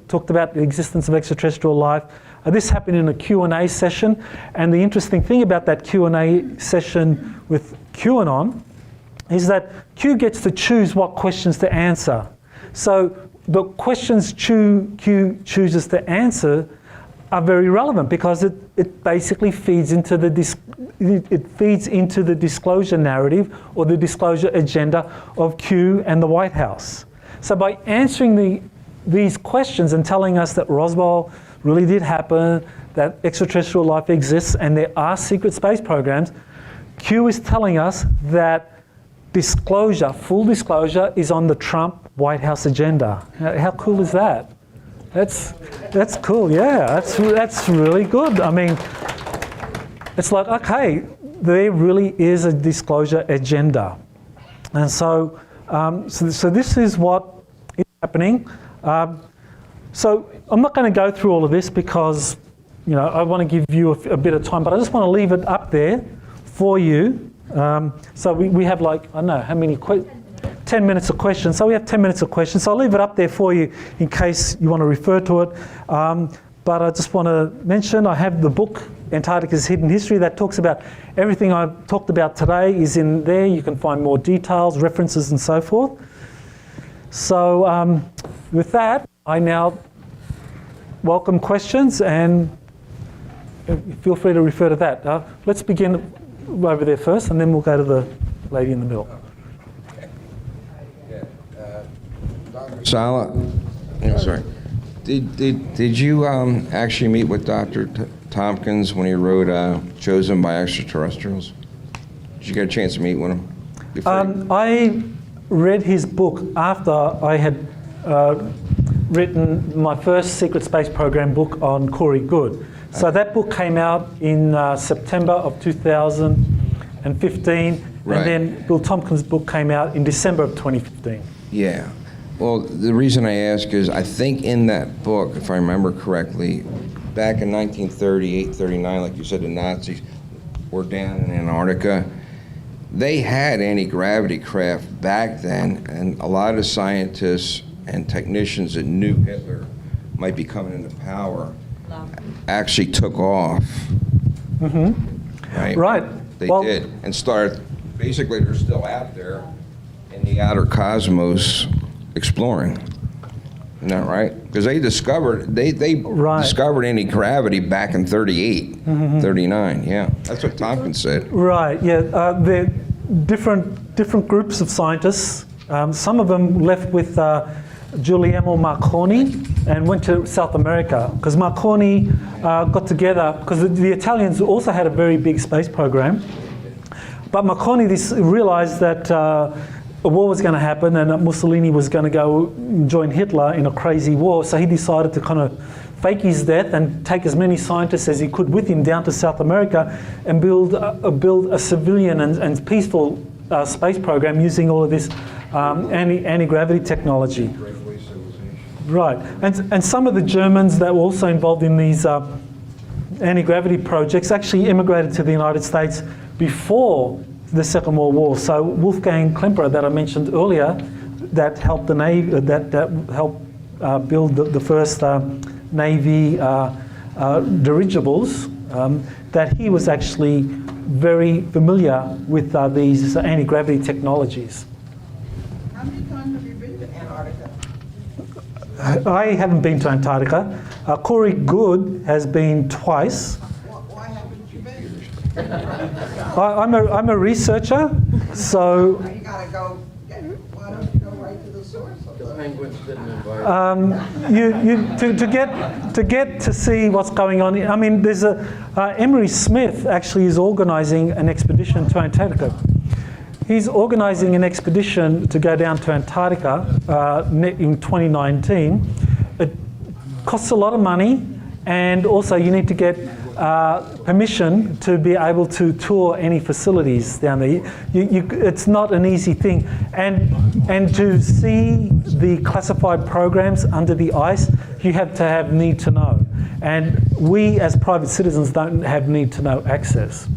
talked about the existence of extraterrestrial life. This happened in a Q&A session, and the interesting thing about that Q&A session with QAnon is that Q gets to choose what questions to answer. So the questions Q chooses to answer are very relevant because it basically feeds into the disclosure narrative or the disclosure agenda of Q and the White House. So by answering these questions and telling us that Roswell really did happen, that extraterrestrial life exists, and there are secret space programs, Q is telling us that disclosure, full disclosure, is on the Trump White House agenda. How cool is that? That's cool, yeah. That's really good. I mean, it's like, okay, there really is a disclosure agenda. And so this is what is happening. So I'm not going to go through all of this because, you know, I want to give you a bit of time, but I just want to leave it up there for you. So we have like, I don't know, how many 10 minutes of questions. So we have 10 minutes of questions. So I'll leave it up there for you in case you want to refer to it. But I just want to mention I have the book, Antarctica's Hidden History, that talks about everything I've talked about today is in there. You can find more details, references, and so forth. So with that, I now welcome questions, and feel free to refer to that. Let's begin over there first, and then we'll go to the lady in the middle. Salla, sorry. Did you actually meet with Dr. Tompkins when he wrote Chosen by Extraterrestrials? Did you get a chance to meet with him? I read his book after I had written my first secret space program book on Corey Goode. So that book came out in September of 2015, right. And then Bill Tompkins' book came out in December of 2015. Yeah. Well, the reason I ask is I think in that book, if I remember correctly, back in 1938, 39, like you said, the Nazis were down in Antarctica. They had anti-gravity craft back then, and a lot of scientists and technicians that knew Hitler might be coming into power actually took off. Mm-hmm. Right? Right. They did. And started, basically they're still out there in the outer cosmos exploring. Isn't that right? Because they discovered, they right. discovered anti-gravity back in 38, 39, yeah. That's what Tompkins said. Right, yeah. They're different groups of scientists. Some of them left with Guglielmo Marconi and went to South America because Marconi got together, because the Italians also had a very big space program. But Marconi realized that a war was going to happen and that Mussolini was going to go join Hitler in a crazy war. So he decided to kind of fake his death and take as many scientists as he could with him down to South America and build a civilian and peaceful space program using all of this anti-gravity technology. Right, and some of the Germans that were also involved in these anti-gravity projects actually immigrated to the United States before the Second World War. So Wolfgang Klemperer, that I mentioned earlier, that helped the Navy, that helped build the first Navy dirigibles, that he was actually very familiar with these anti-gravity technologies. How many times have you been to Antarctica? I haven't been to Antarctica. Corey Good has been twice. Why haven't you been? I'm a researcher, so You gotta go, why don't you go right to the source of the Penguins didn't invite. to get to see what's going on. I mean, there's Emery Smith actually is organising an expedition to Antarctica. He's organising an expedition to go down to Antarctica in 2019. It costs a lot of money, and also you need to get permission to be able to tour any facilities down there. It's not an easy thing. And to see the classified programs under the ice, you have to have need to know. And we as private citizens don't have need to know access.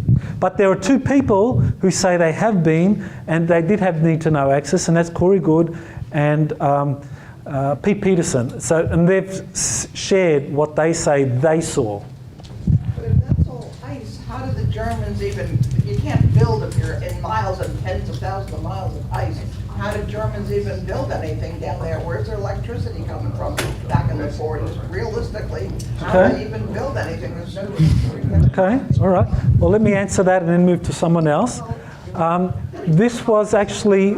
But there are two people who say they have been, and they did have need to know access, and that's Corey Good and Pete Peterson. So, and they've shared what they say they saw. But if that's all ice, how do the Germans even, you can't build if you're in miles and tens of thousands of miles of ice. How did Germans even build anything down there? Where's their electricity coming from back in the 40s? Realistically, how do they even build anything? There's no. Okay, all right. Well, let me answer that and then move to someone else. This was actually,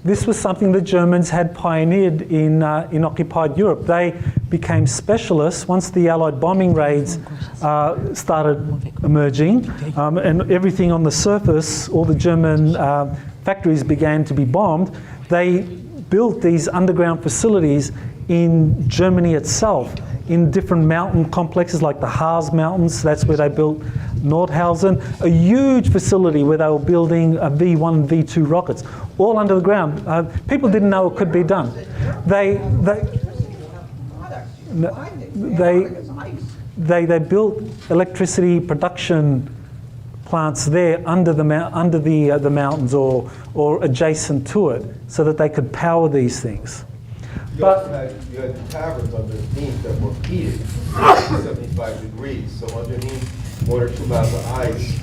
this was something the Germans had pioneered in occupied Europe. They became specialists once the Allied bombing raids started emerging, and everything on the surface, all the German factories began to be bombed. They built these underground facilities in Germany itself, in different mountain complexes like the Harz Mountains. That's where they built Nordhausen, a huge facility where they were building V1 and V2 rockets, all under the ground. People didn't know it could be done. They built electricity production plants there under the mountains or adjacent to it, so that they could power these things. You had caverns underneath that were heated at 75 degrees. So underneath 1 or 2 miles of ice,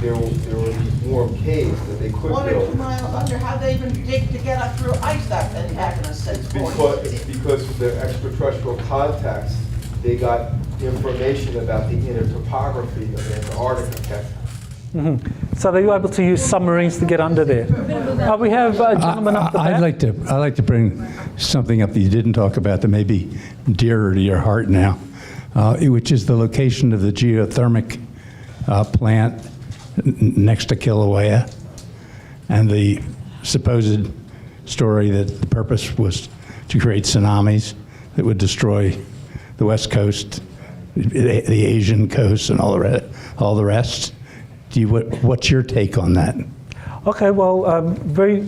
there were these warm caves that they could 1 or 2 build. miles under, how'd they even dig to get up through ice back in the 40s? Because of the extraterrestrial contacts, they got information about the inner topography of Antarctica. Mm-hmm. So they were able to use submarines to get under there. We have a gentleman up the back. I'd like to bring something up that you didn't talk about that may be dearer to your heart now, which is the location of the geothermic plant next to Kilauea, and the supposed story that the purpose was to create tsunamis that would destroy the West Coast, the Asian coast, and all the rest. What's your take on that? Okay, well, very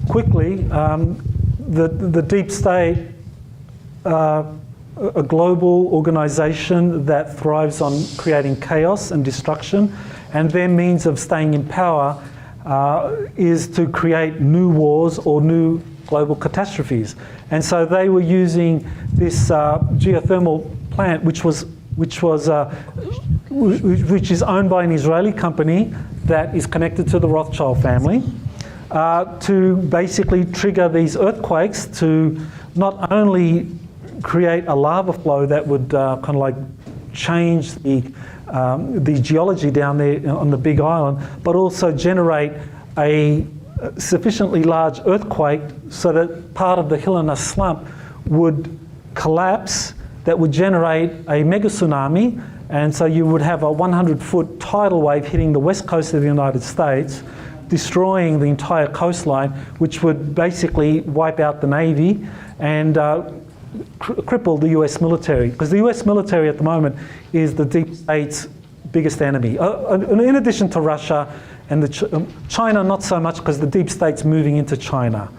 quickly, the deep state, a global organization that thrives on creating chaos and destruction, and their means of staying in power is to create new wars or new global catastrophes. And so they were using this geothermal plant, which is owned by an Israeli company that is connected to the Rothschild family, to basically trigger these earthquakes to not only create a lava flow that would kind of like change the geology down there on the Big Island, but also generate a sufficiently large earthquake so that part of the Helena slump would collapse, that would generate a mega tsunami. And so you would have a 100-foot tidal wave hitting the west coast of the United States, destroying the entire coastline, which would basically wipe out the Navy and cripple the US military. Because the US military at the moment is the deep state's biggest enemy. In addition to Russia and China, not so much, because the deep state's moving into China.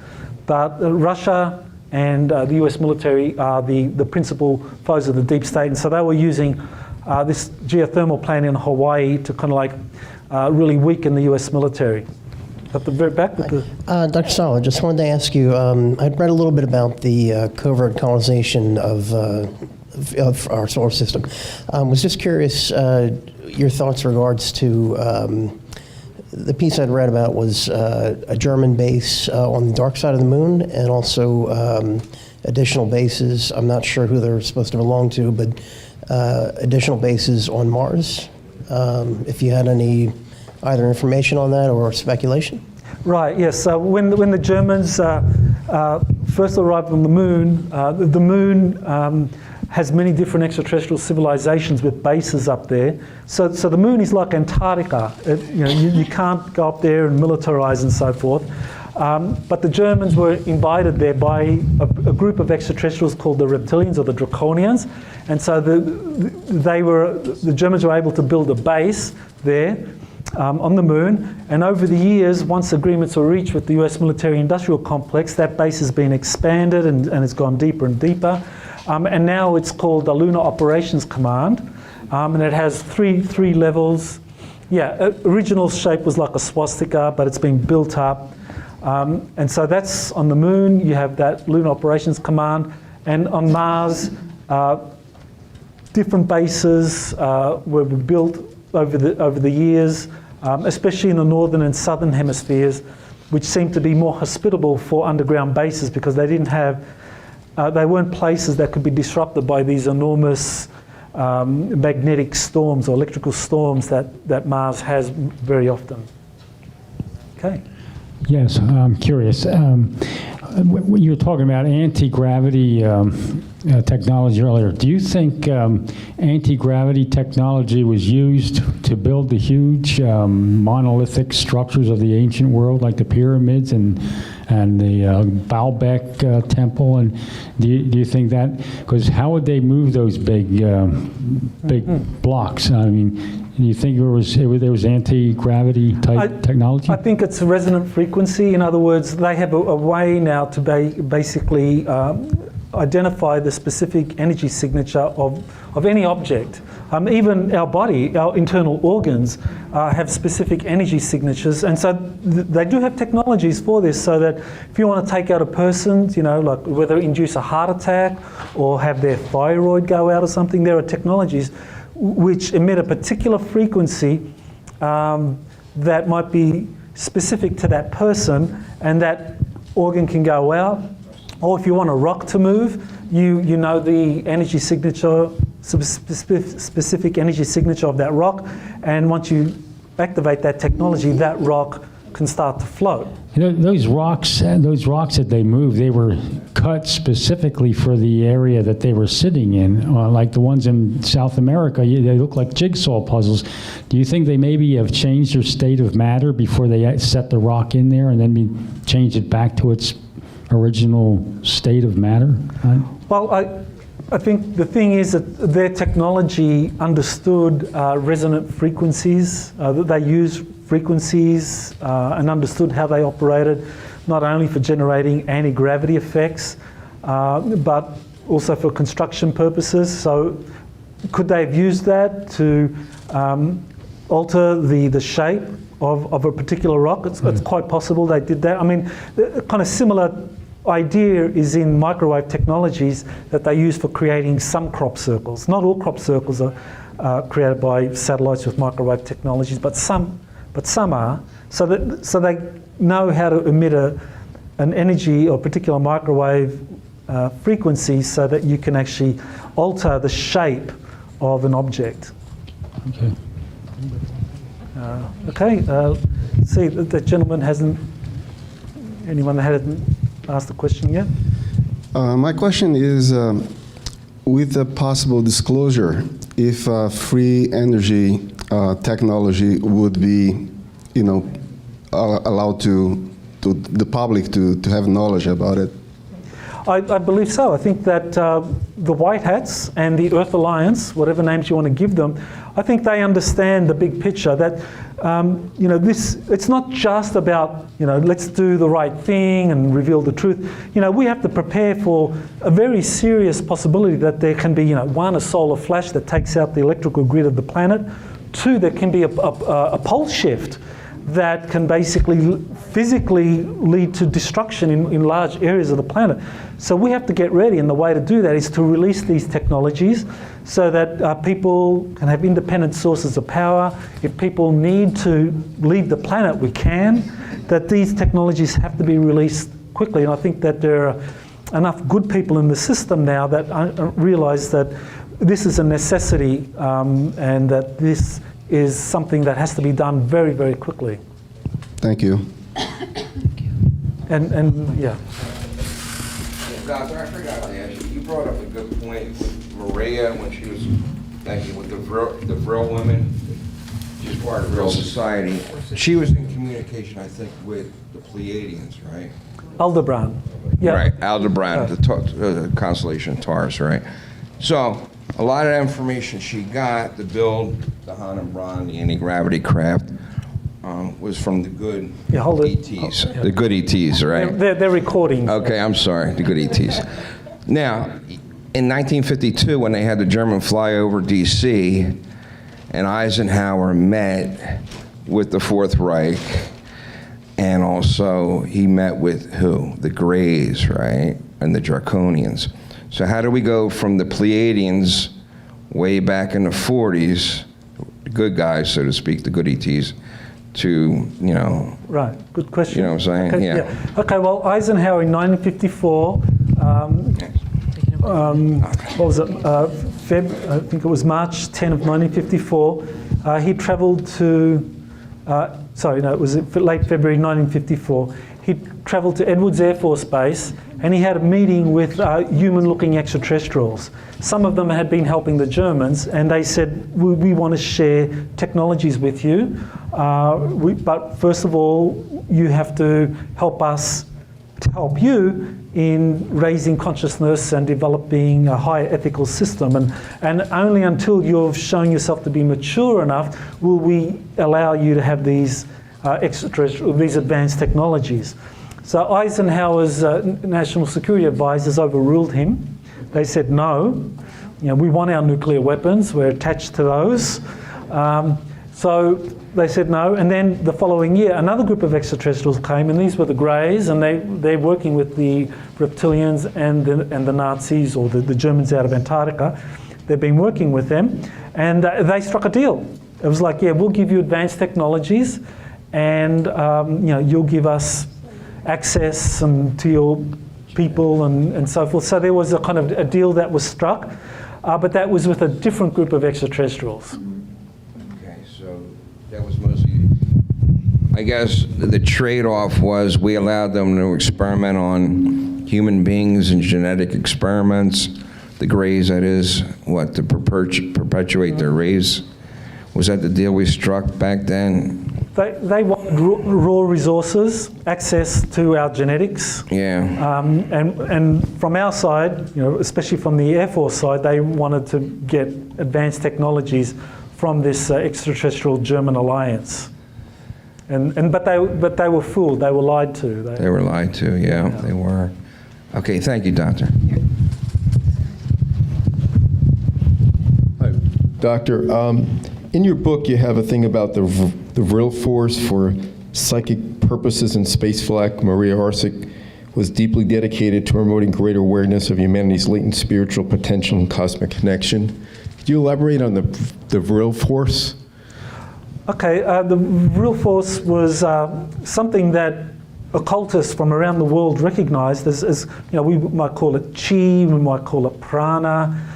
But Russia and the US military are the principal foes of the deep state. And so they were using this geothermal plant in Hawaii to kind of like really weaken the US military. At the very back with the... Dr. Salla, just wanted to ask you, I'd read a little bit about the covert colonization of our solar system. Was just curious, your thoughts regards to the piece I'd read about was a German base on the dark side of the moon, and also additional bases. I'm not sure who they're supposed to belong to, but additional bases on Mars. If you had any either information on that or speculation? Right, yes. So when the Germans first arrived on the moon has many different extraterrestrial civilizations with bases up there. So the moon is like Antarctica. You can't go up there and militarize and so forth. But the Germans were invited there by a group of extraterrestrials called the reptilians or the draconians. And so the Germans were able to build a base there on the moon. And over the years, once agreements were reached with the US military-industrial complex, that base has been expanded and it's gone deeper and deeper. And now it's called the Lunar Operations Command. And it has three levels. Yeah, original shape was like a swastika, but it's been built up. And so that's on the moon. You have that Lunar Operations Command. And on Mars, different bases were built over the years, especially in the northern and southern hemispheres, which seemed to be more hospitable for underground bases because they didn't have, they weren't places that could be disrupted by these enormous magnetic storms or electrical storms that Mars has very often. Okay. Yes, I'm curious. You were talking about anti-gravity technology earlier. Do you think anti-gravity technology was used to build the huge monolithic structures of the ancient world, like the pyramids and the Baalbek temple? And do you think that, because how would they move those big blocks? I mean, do you think there was anti-gravity type technology? I think it's resonant frequency. In other words, they have a way now to basically identify the specific energy signature of any object. Even our body, our internal organs have specific energy signatures, and so they do have technologies for this, so that if you want to take out a person, like whether induce a heart attack or have their thyroid go out or something, there are technologies which emit a particular frequency that might be specific to that person, and that organ can go out. Or if you want a rock to move, you know the energy signature, specific energy signature of that rock, and once you activate that technology, that rock can start to float. Those rocks that they moved, they were cut specifically for the area that they were sitting in, like the ones in South America. They look like jigsaw puzzles. Do you think they maybe have changed their state of matter before they set the rock in there and then changed it back to its original state of matter? Well, I think the thing is that their technology understood resonant frequencies, that they used frequencies and understood how they operated, not only for generating anti-gravity effects, but also for construction purposes. So could they have used that to alter the shape of a particular rock? It's quite possible they did that. I mean, the kind of similar idea is in microwave technologies that they use for creating some crop circles. Not all crop circles are created by satellites with microwave technologies, but some are. So they know how to emit an energy or particular microwave frequency so that you can actually alter the shape of an object. Okay. See, the gentleman anyone that hasn't asked the question yet? My question is, with the possible disclosure, if free energy technology would be, allowed to the public to have knowledge about it? I believe so. I think that the White Hats and the Earth Alliance, whatever names you want to give them, I think they understand the big picture. That it's not just about let's do the right thing and reveal the truth. We have to prepare for a very serious possibility that there can be one, a solar flash that takes out the electrical grid of the planet. Two, there can be a pole shift that can basically physically lead to destruction in large areas of the planet. So we have to get ready, and the way to do that is to release these technologies so that people can have independent sources of power. If people need to leave the planet, we can. That these technologies have to be released quickly, and I think that there are enough good people in the system now that realise that this is a necessity and that this is something that has to be done very, very quickly. Thank you. And yeah. Doctor, I forgot to ask you, you brought up a good point with Maria when she was, thank you, with the Vril women. She's part of Vril Society. She was in communication, I think, with the Pleiadians, right? Aldebaran. Yeah. Right, Aldebaran, the constellation Taurus, right? So, a lot of that information she got to build the Hahnenbrand, the anti-gravity craft, was from the good ETs. The good ETs, right? They're recordings. Okay, I'm sorry, the good ETs. Now, in 1952, when they had the German flyover DC, and Eisenhower met with the Fourth Reich, and also he met with who? The Greys, right? And the Draconians. So how do we go from the Pleiadians way back in the 40s, the good guys, so to speak, the good ETs, to, you know... Right, good question. You know what I'm saying? Okay, yeah. Okay, well, Eisenhower in 1954, what was it, I think it was March 10 of 1954, he travelled to, it was late February 1954, he travelled to Edwards Air Force Base and he had a meeting with human-looking extraterrestrials. Some of them had been helping the Germans, and they said, we want to share technologies with you, but first of all, you have to help us to help you in raising consciousness and developing a higher ethical system. And only until you've shown yourself to be mature enough will we allow you to have these these advanced technologies. So Eisenhower's national security advisors overruled him. They said, no, we want our nuclear weapons, we're attached to those. So they said no, and then the following year, another group of extraterrestrials came, and these were the Greys, and they're working with the reptilians and the Nazis, or the Germans out of Antarctica. They've been working with them, and they struck a deal. It was like, yeah, we'll give you advanced technologies, and you'll give us access to your people and so forth. So there was a kind of a deal that was struck, but that was with a different group of extraterrestrials. Okay, so that was mostly, I guess the trade-off was we allowed them to experiment on human beings and genetic experiments, the Greys, that is, to perpetuate their race. Was that the deal we struck back then? They wanted raw resources, access to our genetics. Yeah. And from our side, especially from the Air Force side, they wanted to get advanced technologies from this extraterrestrial German alliance. But they were fooled. They were lied to. They were lied to. Yeah, they were. Okay, thank you, Doctor. Hi, Doctor. In your book, you have a thing about the Vril force for psychic purposes in spaceflight. Maria Orsic was deeply dedicated to promoting greater awareness of humanity's latent spiritual potential and cosmic connection. Could you elaborate on the Vril force? Okay, the Vril force was something that occultists from around the world recognized as we might call it chi, we might call it prana.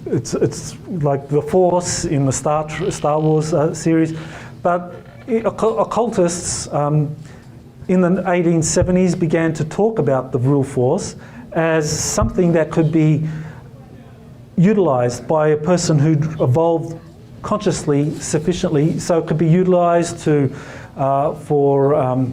It's like the Force in the Star Wars series, but occultists in the 1870s began to talk about the Vril force as something that could be utilized by a person who'd evolved consciously sufficiently, so it could be utilized for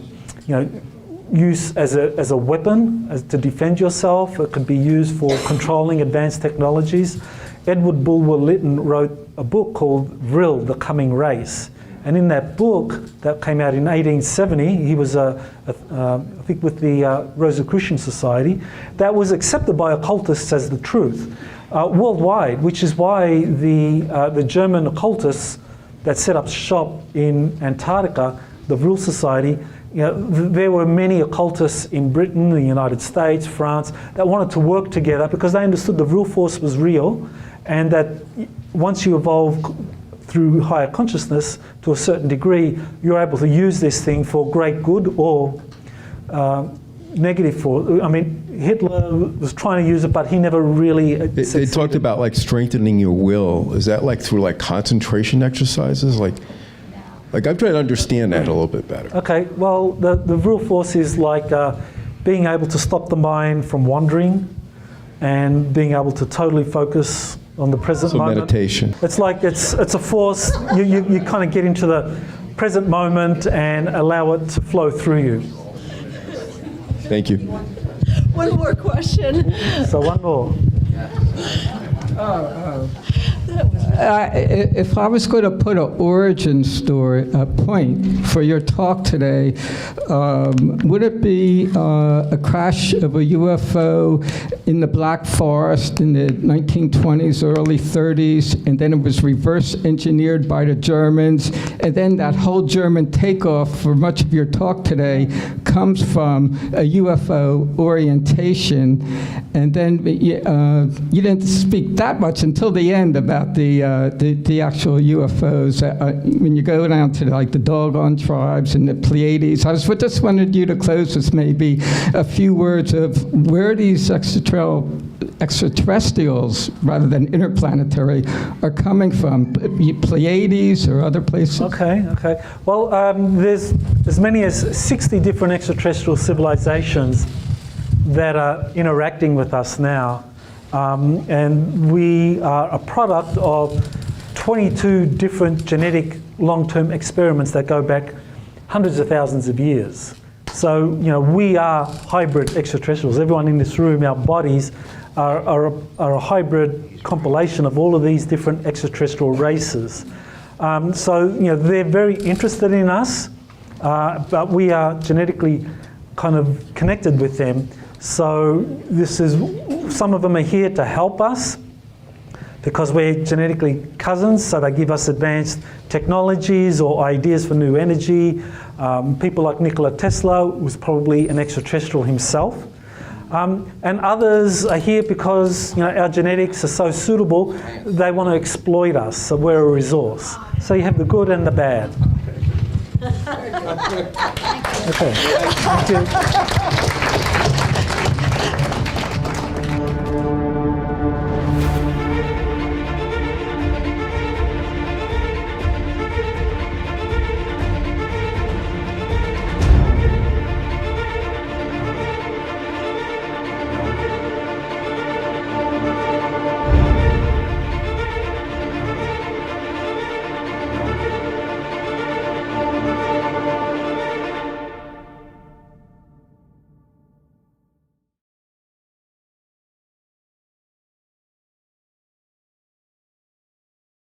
use as a weapon, to defend yourself. It could be used for controlling advanced technologies. Edward Bulwer-Lytton wrote a book called Vril, The Coming Race. And in that book that came out in 1870, he was, I think, with the Rosicrucian Society, that was accepted by occultists as the truth worldwide, which is why the German occultists that set up shop in Antarctica the Vril Society, there were many occultists in Britain, the United States, France, that wanted to work together because they understood the Vril force was real, and that once you evolve through higher consciousness to a certain degree, you're able to use this thing for great good or negative for. I mean, Hitler was trying to use it, but he never really They talked about like strengthening your will. Is that like through like concentration exercises? Like I'm trying to understand that a little bit better. Okay, well, the Vril force is like being able to stop the mind from wandering and being able to totally focus on the present moment. Meditation. It's like it's a force. You kind of get into the present moment and allow it to flow through you. Thank you. One more question. So one more. If I was going to put an origin story, a point for your talk today, would it be a crash of a UFO in the Black Forest in the 1920s, early 30s, and then it was reverse engineered by the Germans, and then that whole German takeoff for much of your talk today comes from a UFO orientation, and then you didn't speak that much until the end about the actual UFOs. When you go down to like the Dogon tribes and the Pleiades, I just wanted you to close with maybe a few words of where these extraterrestrials, rather than interplanetary, are coming from, Pleiades or other places. Okay. Well, there's as many as 60 different extraterrestrial civilizations that are interacting with us now. And we are a product of 22 different genetic long-term experiments that go back hundreds of thousands of years. So, we are hybrid extraterrestrials. Everyone in this room, our bodies are a hybrid compilation of all of these different extraterrestrial races. So, they're very interested in us, but we are genetically kind of connected with them. So some of them are here to help us because we're genetically cousins, so they give us advanced technologies or ideas for new energy. People like Nikola Tesla was probably an extraterrestrial himself. And others are here because our genetics are so suitable, they want to exploit us, so we're a resource. So you have the good and the bad. Okay. Thank you.